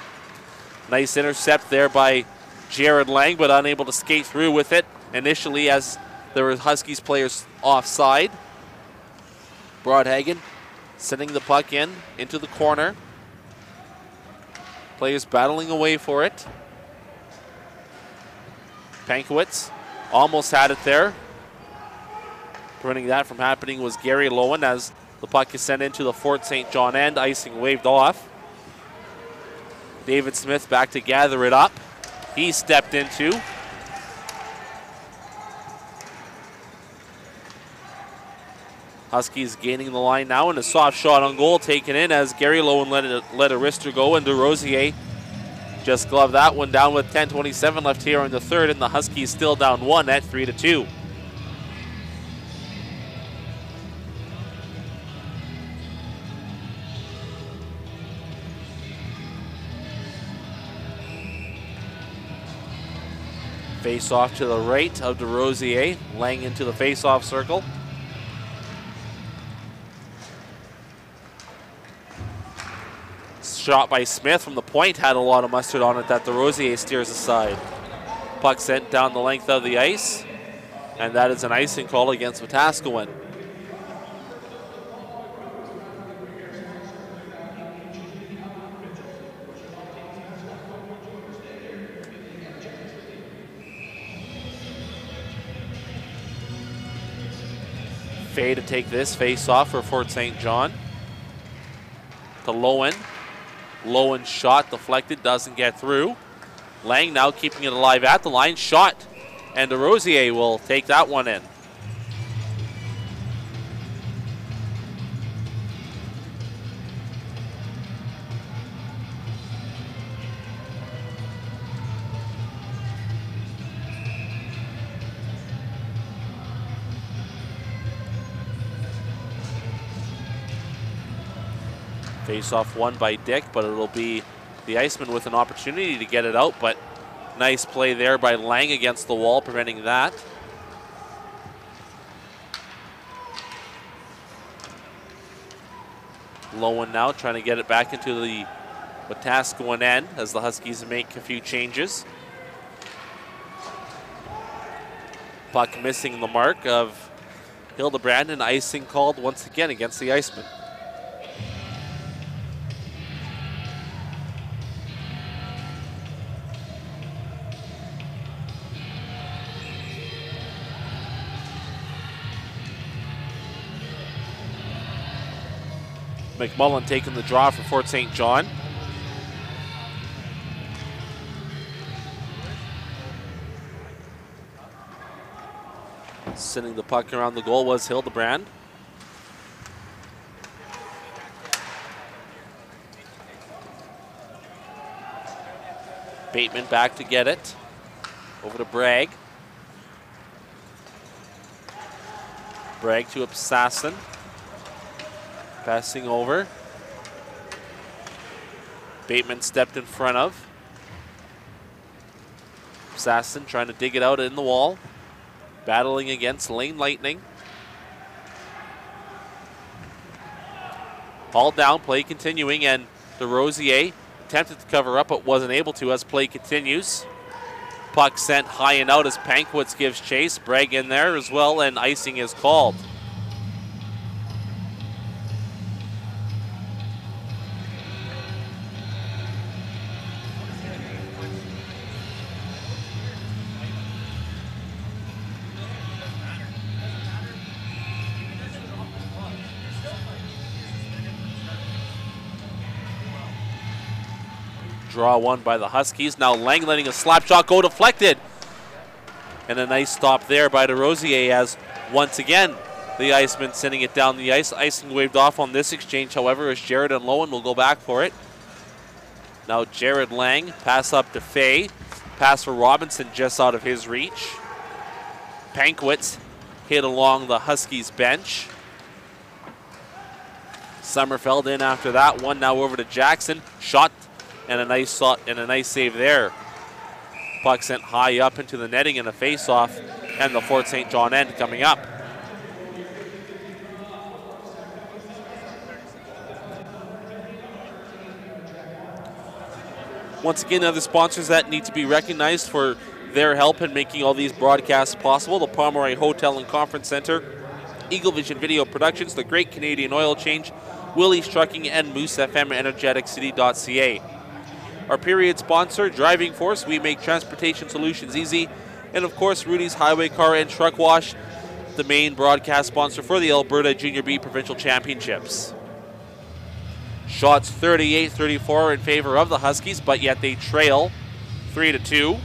Nice intercept there by Jared Lang, but unable to skate through with it initially, as there were Huskies players offside. Broadhagen sending the puck into the corner. Players battling away for it. Pankowitz almost had it there. Preventing that from happening was Gary Lowen, as the puck is sent into the Fort St. John end. Icing waved off. David Smith back to gather it up. He stepped into. Huskies gaining the line now, and a soft shot on goal taken in, as Gary Lowen let a wrister go, and DeRosier just gloved that one down with 10:27 left here in the third, and the Huskies still down 1 at 3-2. Face off to the right of DeRosier, laying into the face-off circle. Shot by Smith from the point had a lot of mustard on it that DeRosier steers aside. Puck sent down the length of the ice, and that is an icing call against Wetaskiwin. Fay to take this face off for Fort St. John. To Lowen. Lowen's shot deflected, doesn't get through. Lang now keeping it alive at the line. Shot. And DeRosier will take that one in. Face-off won by Dick, but it'll be the Icemen with an opportunity to get it out, but nice play there by Lang against the wall, preventing that. Lowen now trying to get it back into the Wetaskiwin end as the Huskies make a few changes. Puck missing the mark of Hildebrand, and icing called once again against the Icemen. McMullen taking the draw for Fort St. John. Sending the puck around the goal was Hildebrand. Bateman back to get it. Over to Bragg. Bragg to Assassin. Passing over. Bateman stepped in front of. Assassin trying to dig it out in the wall. Battling against Lane Lightning. Ball down, play continuing, and DeRosier attempted to cover up but wasn't able to as play continues. Puck sent high and out as Pankwitz gives chase. Bragg in there as well, and icing is called. Draw one by the Huskies. Now Lang letting a slap shot go deflected. And a nice stop there by DeRosier as once again the Icemen sending it down the ice. Icing waved off on this exchange, however, as Jared and Lowen will go back for it. Now Jared Lang, pass up to Fay. Pass for Robinson just out of his reach. Pankwitz hit along the Huskies bench. Sommerfeld in after that one. Now over to Jackson. Shot. And a nice save there. Puck sent high up into the netting and a face-off, and the Fort St. John end coming up. Once again, other sponsors that need to be recognized for their help in making all these broadcasts possible: the Pomeroy Hotel and Conference Center, Eagle Vision Video Productions, the Great Canadian Oil Change, Willie's Trucking, and Moose FM EnergeticCity.ca. Our period sponsor, Driving Force. We make transportation solutions easy. And of course, Rudy's Highway Car and Truck Wash, the main broadcast sponsor for the Alberta Junior B Provincial Championships. Shots 38-34 in favor of the Huskies, but yet they trail 3-2.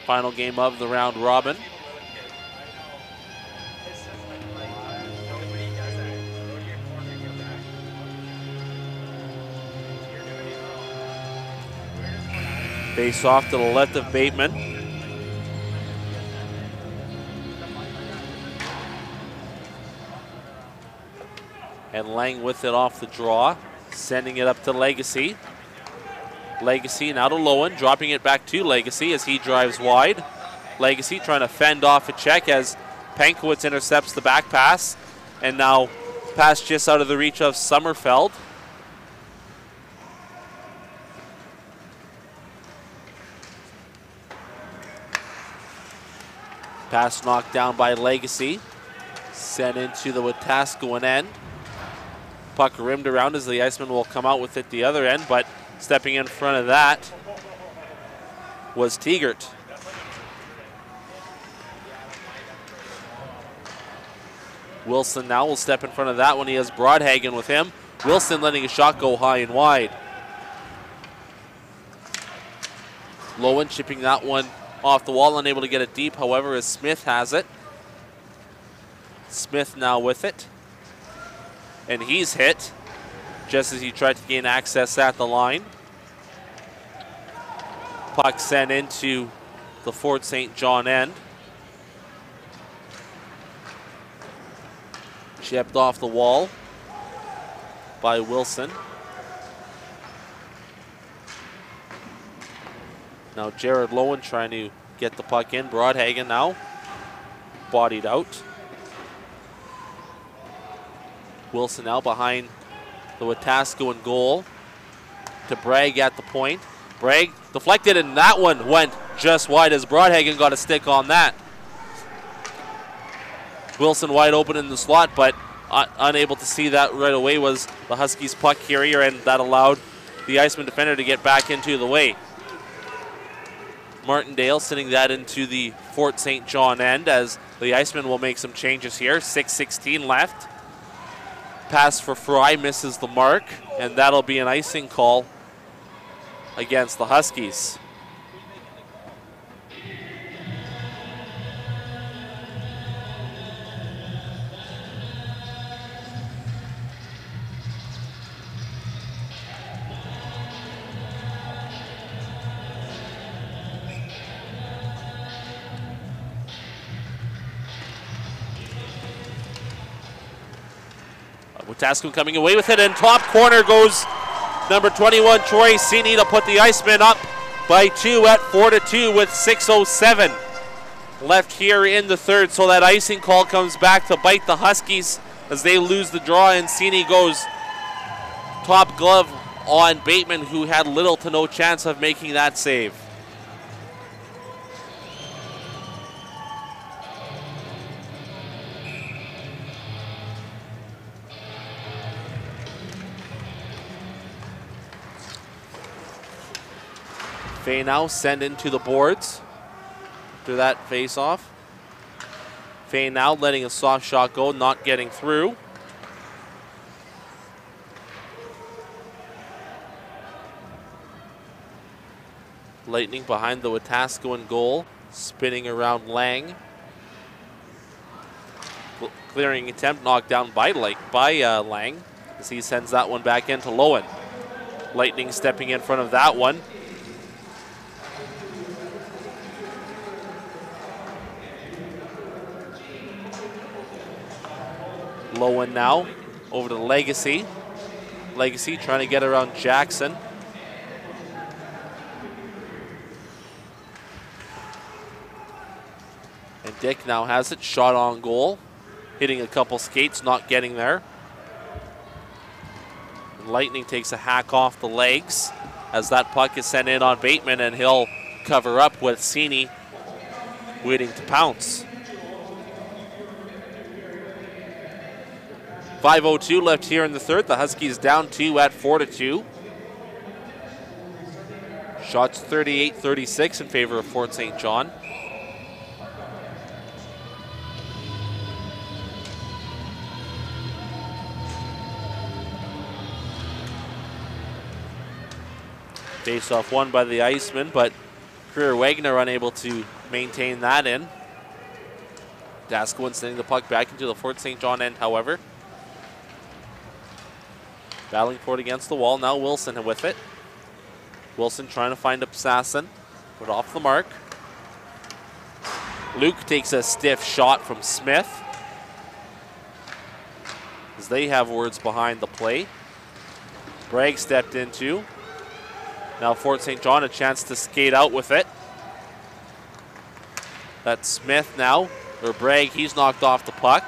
Final game of the round robin. Face off to the left of Bateman. And Lang with it off the draw, sending it up to Legacy. Legacy now to Lowen, dropping it back to Legacy as he drives wide. Legacy trying to fend off a check as Pankwitz intercepts the back pass. And now pass just out of the reach of Sommerfeld. Pass knocked down by Legacy. Sent into the Wetaskiwin end. Puck rimmed around as the Icemen will come out with it the other end, but Stepping in front of that was Tegert. Wilson now will step in front of that one. He has Broadhagen with him. Wilson letting a shot go high and wide. Lowen chipping that one off the wall, unable to get it deep, however, as Smith has it. Smith now with it. And he's hit just as he tried to gain access at the line. Puck sent into the Fort St. John end. Chipped off the wall by Wilson. Now Jared Lowen trying to get the puck in. Broadhagen now bodied out. Wilson now behind the Wetaskiwin goal to Bragg at the point. Bragg deflected, and that one went just wide as Broadhagen got a stick on that. Wilson wide open in the slot, but unable to see that right away was the Huskies puck carrier, and that allowed the Icemen defender to get back into the way. Martindale sending that into the Fort St. John end as the Icemen will make some changes here. 6:16 left. Pass for Fry misses the mark, and that'll be an icing call against the Huskies. Wetaskiwin coming away with it, and top corner goes number 21, Troy Sini, to put the Icemen up by 2 at 4-2 with 6:07 left here in the third. So that icing call comes back to bite the Huskies as they lose the draw, and Sini goes top glove on Bateman, who had little to no chance of making that save. Fay now send into the boards after that face-off. Fay now letting a soft shot go, not getting through. Lightning behind the Wetaskiwin goal, spinning around Lang. Clearing attempt knocked down by Lang as he sends that one back into Lowen. Lightning stepping in front of that one. Lowen now over to Legacy. Legacy trying to get around Jackson. And Dick now has it, shot on goal. Hitting a couple skates, not getting there. And Lightning takes a hack off the legs as that puck is sent in on Bateman, and he'll cover up with Sini waiting to pounce. 5:02 left here in the third. The Huskies down 2 at 4-2. Shots 38-36 in favor of Fort St. John. Face-off won by the Icemen, but Greer Wagner unable to maintain that in. Daskowin sending the puck back into the Fort St. John end, however. Battling for it against the wall. Now Wilson with it. Wilson trying to find Assassin. Put off the mark. Luke takes a stiff shot from Smith as they have words behind the play. Bragg stepped into. Now Fort St. John a chance to skate out with it. That's Smith now, or Bragg, he's knocked off the puck.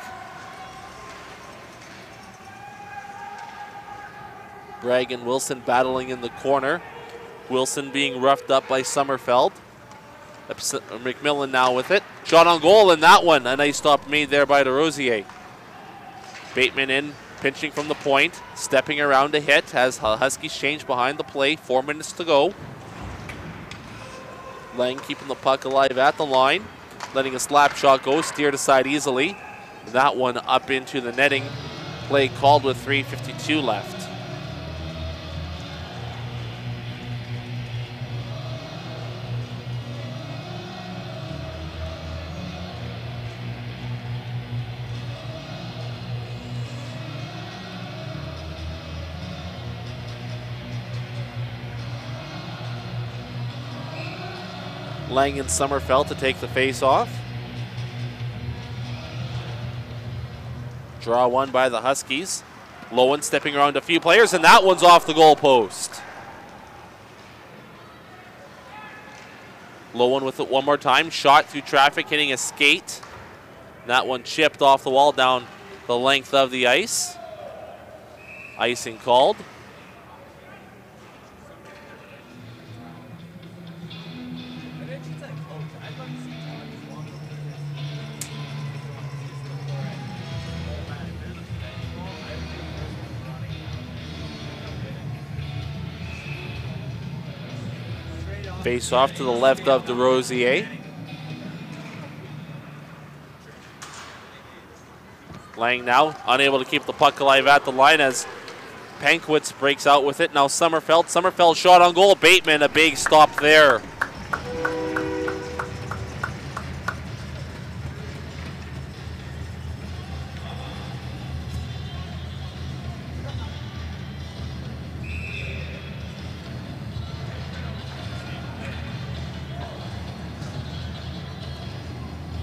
Bragg and Wilson battling in the corner. Wilson being roughed up by Sommerfeld. McMillan now with it. Shot on goal, and that one, a nice stop made there by DeRosier. Bateman in pinching from the point, stepping around to hit as Huskies change behind the play. 4 minutes to go. Lang keeping the puck alive at the line, letting a slap shot go, steered aside easily. That one up into the netting. Play called with 3:52 left. Lang and Sommerfeld to take the face off. Draw one by the Huskies. Lowen stepping around a few players, and that one's off the goal post. Lowen with it one more time. Shot through traffic, hitting a skate. That one chipped off the wall down the length of the ice. Icing called. Face off to the left of DeRosier. Lang now unable to keep the puck alive at the line as Pankwitz breaks out with it. Now Sommerfeld shot on goal. Bateman, a big stop there.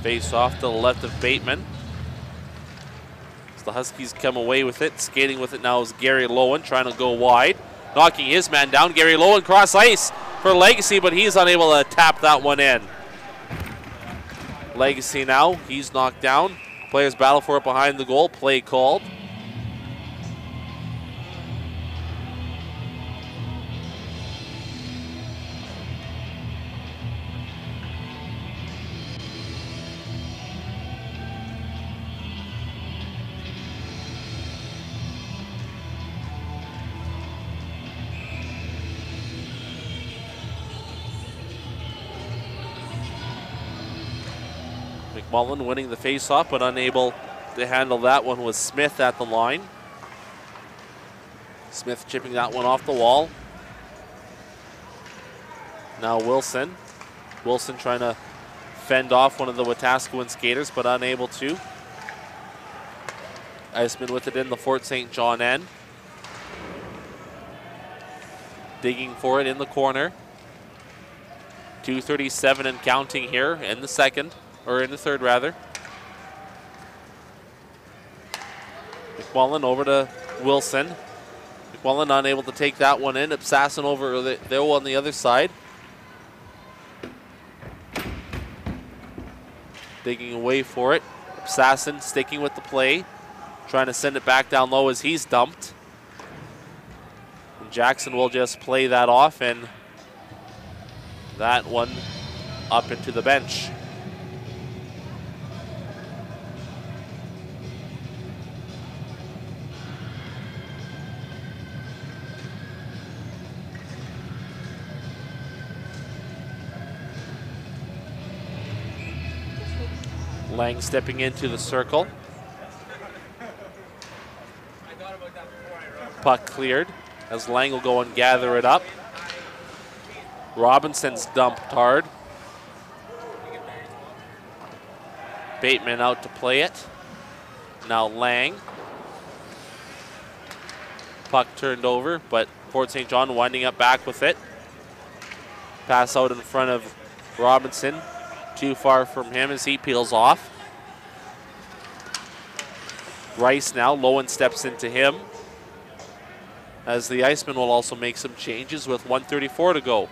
Face off to the left of Bateman. As the Huskies come away with it, skating with it now is Gary Lowen trying to go wide. Knocking his man down. Gary Lowen cross ice for Legacy, but he's unable to tap that one in. Legacy now, he's knocked down. Players battle for it behind the goal. Play called. McMullen winning the face-off, but unable to handle that one with Smith at the line. Smith chipping that one off the wall. Now Wilson. Wilson trying to fend off one of the Wetaskiwin skaters, but unable to. Icemen with it in the Fort St. John end. Digging for it in the corner. 2:37 and counting here in the second. Or in the third, rather. McMullen over to Wilson. McMullen unable to take that one in. Absassin over there on the other side. Digging away for it. Absassin sticking with the play. Trying to send it back down low as he's dumped. And Jackson will just play that off, and that one up into the bench. Lang stepping into the circle. Puck cleared as Lang will go and gather it up. Robinson's dumped hard. Bateman out to play it. Now Lang. Puck turned over, but Fort St. John winding up back with it. Pass out in front of Robinson. Too far from him as he peels off. Rice now, Lowen steps into him. As the Icemen will also make some changes with 1:34 to go.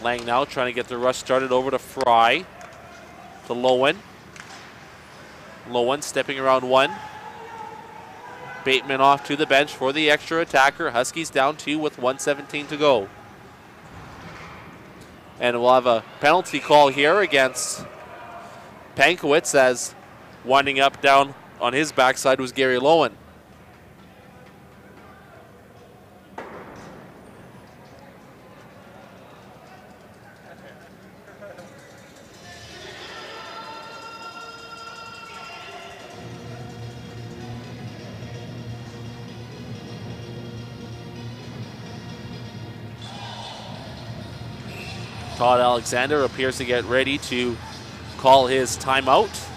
Lang now trying to get the rush started over to Fry. To Lowen. Lowen stepping around one. Bateman off to the bench for the extra attacker. Huskies down 2 with 1:17 to go. And we'll have a penalty call here against Pankwitz as winding up down on his backside was Gary Lowen. Todd Alexander appears to get ready to call his timeout.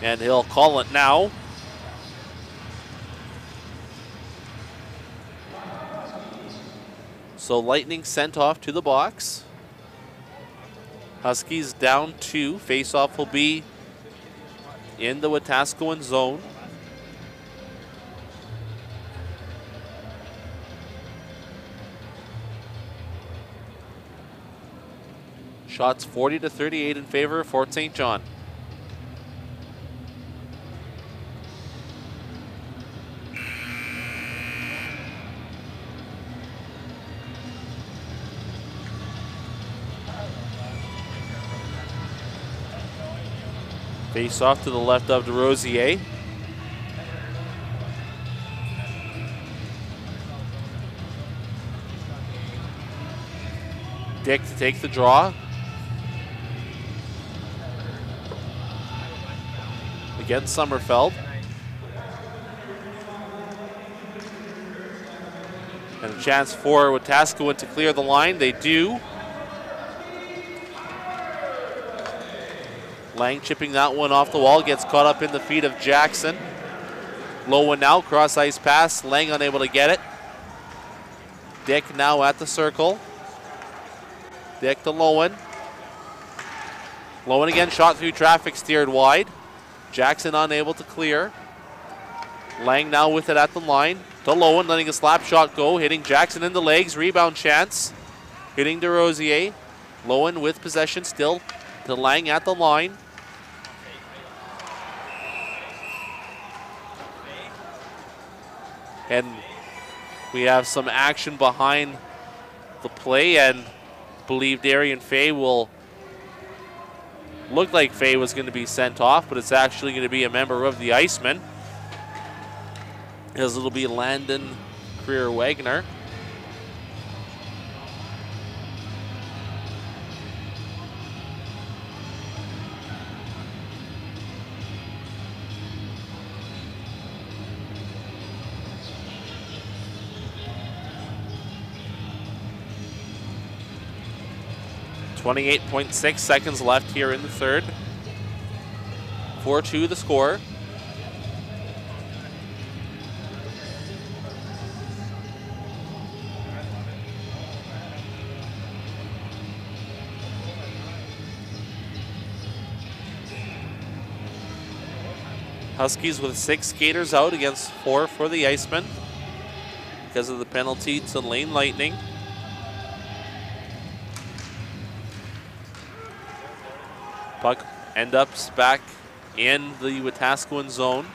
And he'll call it now. So Lightning sent off to the box. Huskies down 2. Face-off will be in the Wetaskiwin zone. Shots 40-38 in favor of Fort St. John. Face off to the left of DeRosier. Dick to take the draw. Against Sommerfeld. And a chance for Wetaskiwin to clear the line. They do. Lang chipping that one off the wall. Gets caught up in the feet of Jackson. Low one now. Cross ice pass. Lang unable to get it. Dick now at the circle. Dick to Lowen. Lowen again. Shot through traffic. Steered wide. Jackson unable to clear. Lang now with it at the line. To Lowen, letting a slap shot go. Hitting Jackson in the legs. Rebound chance. Hitting DeRosier. Lowen with possession still. To Lang at the line. And we have some action behind the play, and believe Darian Fay will look like Fay was going to be sent off, but it's actually going to be a member of the Icemen, as it'll be Landon Creer-Wagner. .6 seconds left here in the third. 4-2 the score. Huskies with 6 skaters out against 4 for the Icemen because of the penalty to Lane Lightning. Puck end up back in the Wetaskiwin zone.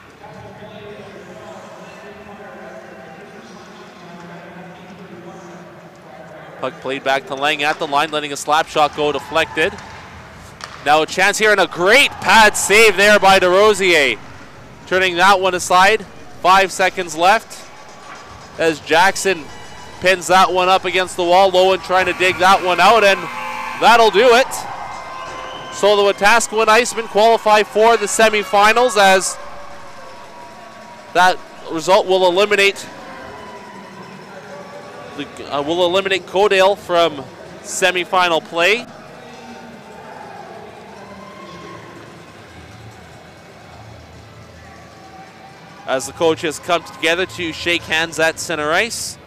Puck played back to Lang at the line, letting a slap shot go deflected. Now a chance here and a great pad save there by DeRosier. Turning that one aside. 5 seconds left as Jackson pins that one up against the wall. Lowen trying to dig that one out, and that'll do it. So the Wetaskiwin Icemen qualify for the semifinals, as that result will eliminate Codale from semifinal play. As the coaches come together to shake hands at center ice.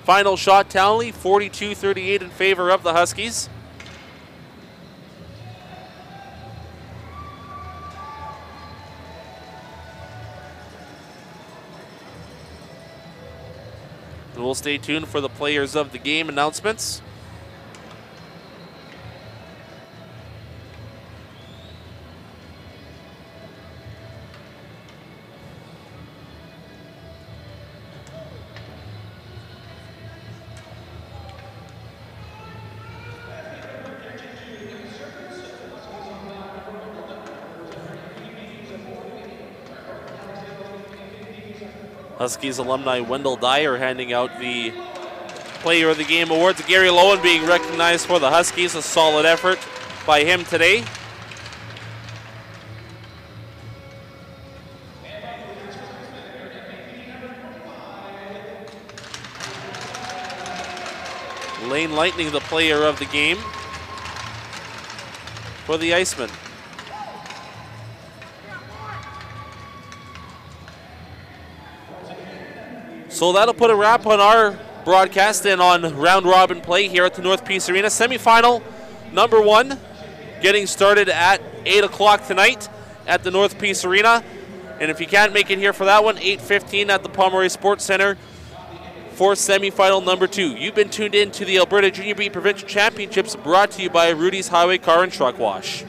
Final shot tally, 42-38 in favor of the Huskies. And we'll stay tuned for the players of the game announcements. Huskies alumni Wendell Dyer handing out the Player of the Game award to Gary Lowen, being recognized for the Huskies. A solid effort by him today. Lane Lightning, the Player of the Game for the Icemen. So that'll put a wrap on our broadcast and on round robin play here at the North Peace Arena. Semifinal number 1 getting started at 8 o'clock tonight at the North Peace Arena. And if you can't make it here for that one, 8:15 at the Pomeroy Sports Center for semifinal number 2. You've been tuned in to the Alberta Junior B Provincial Championships, brought to you by Rudy's Highway Car and Truck Wash.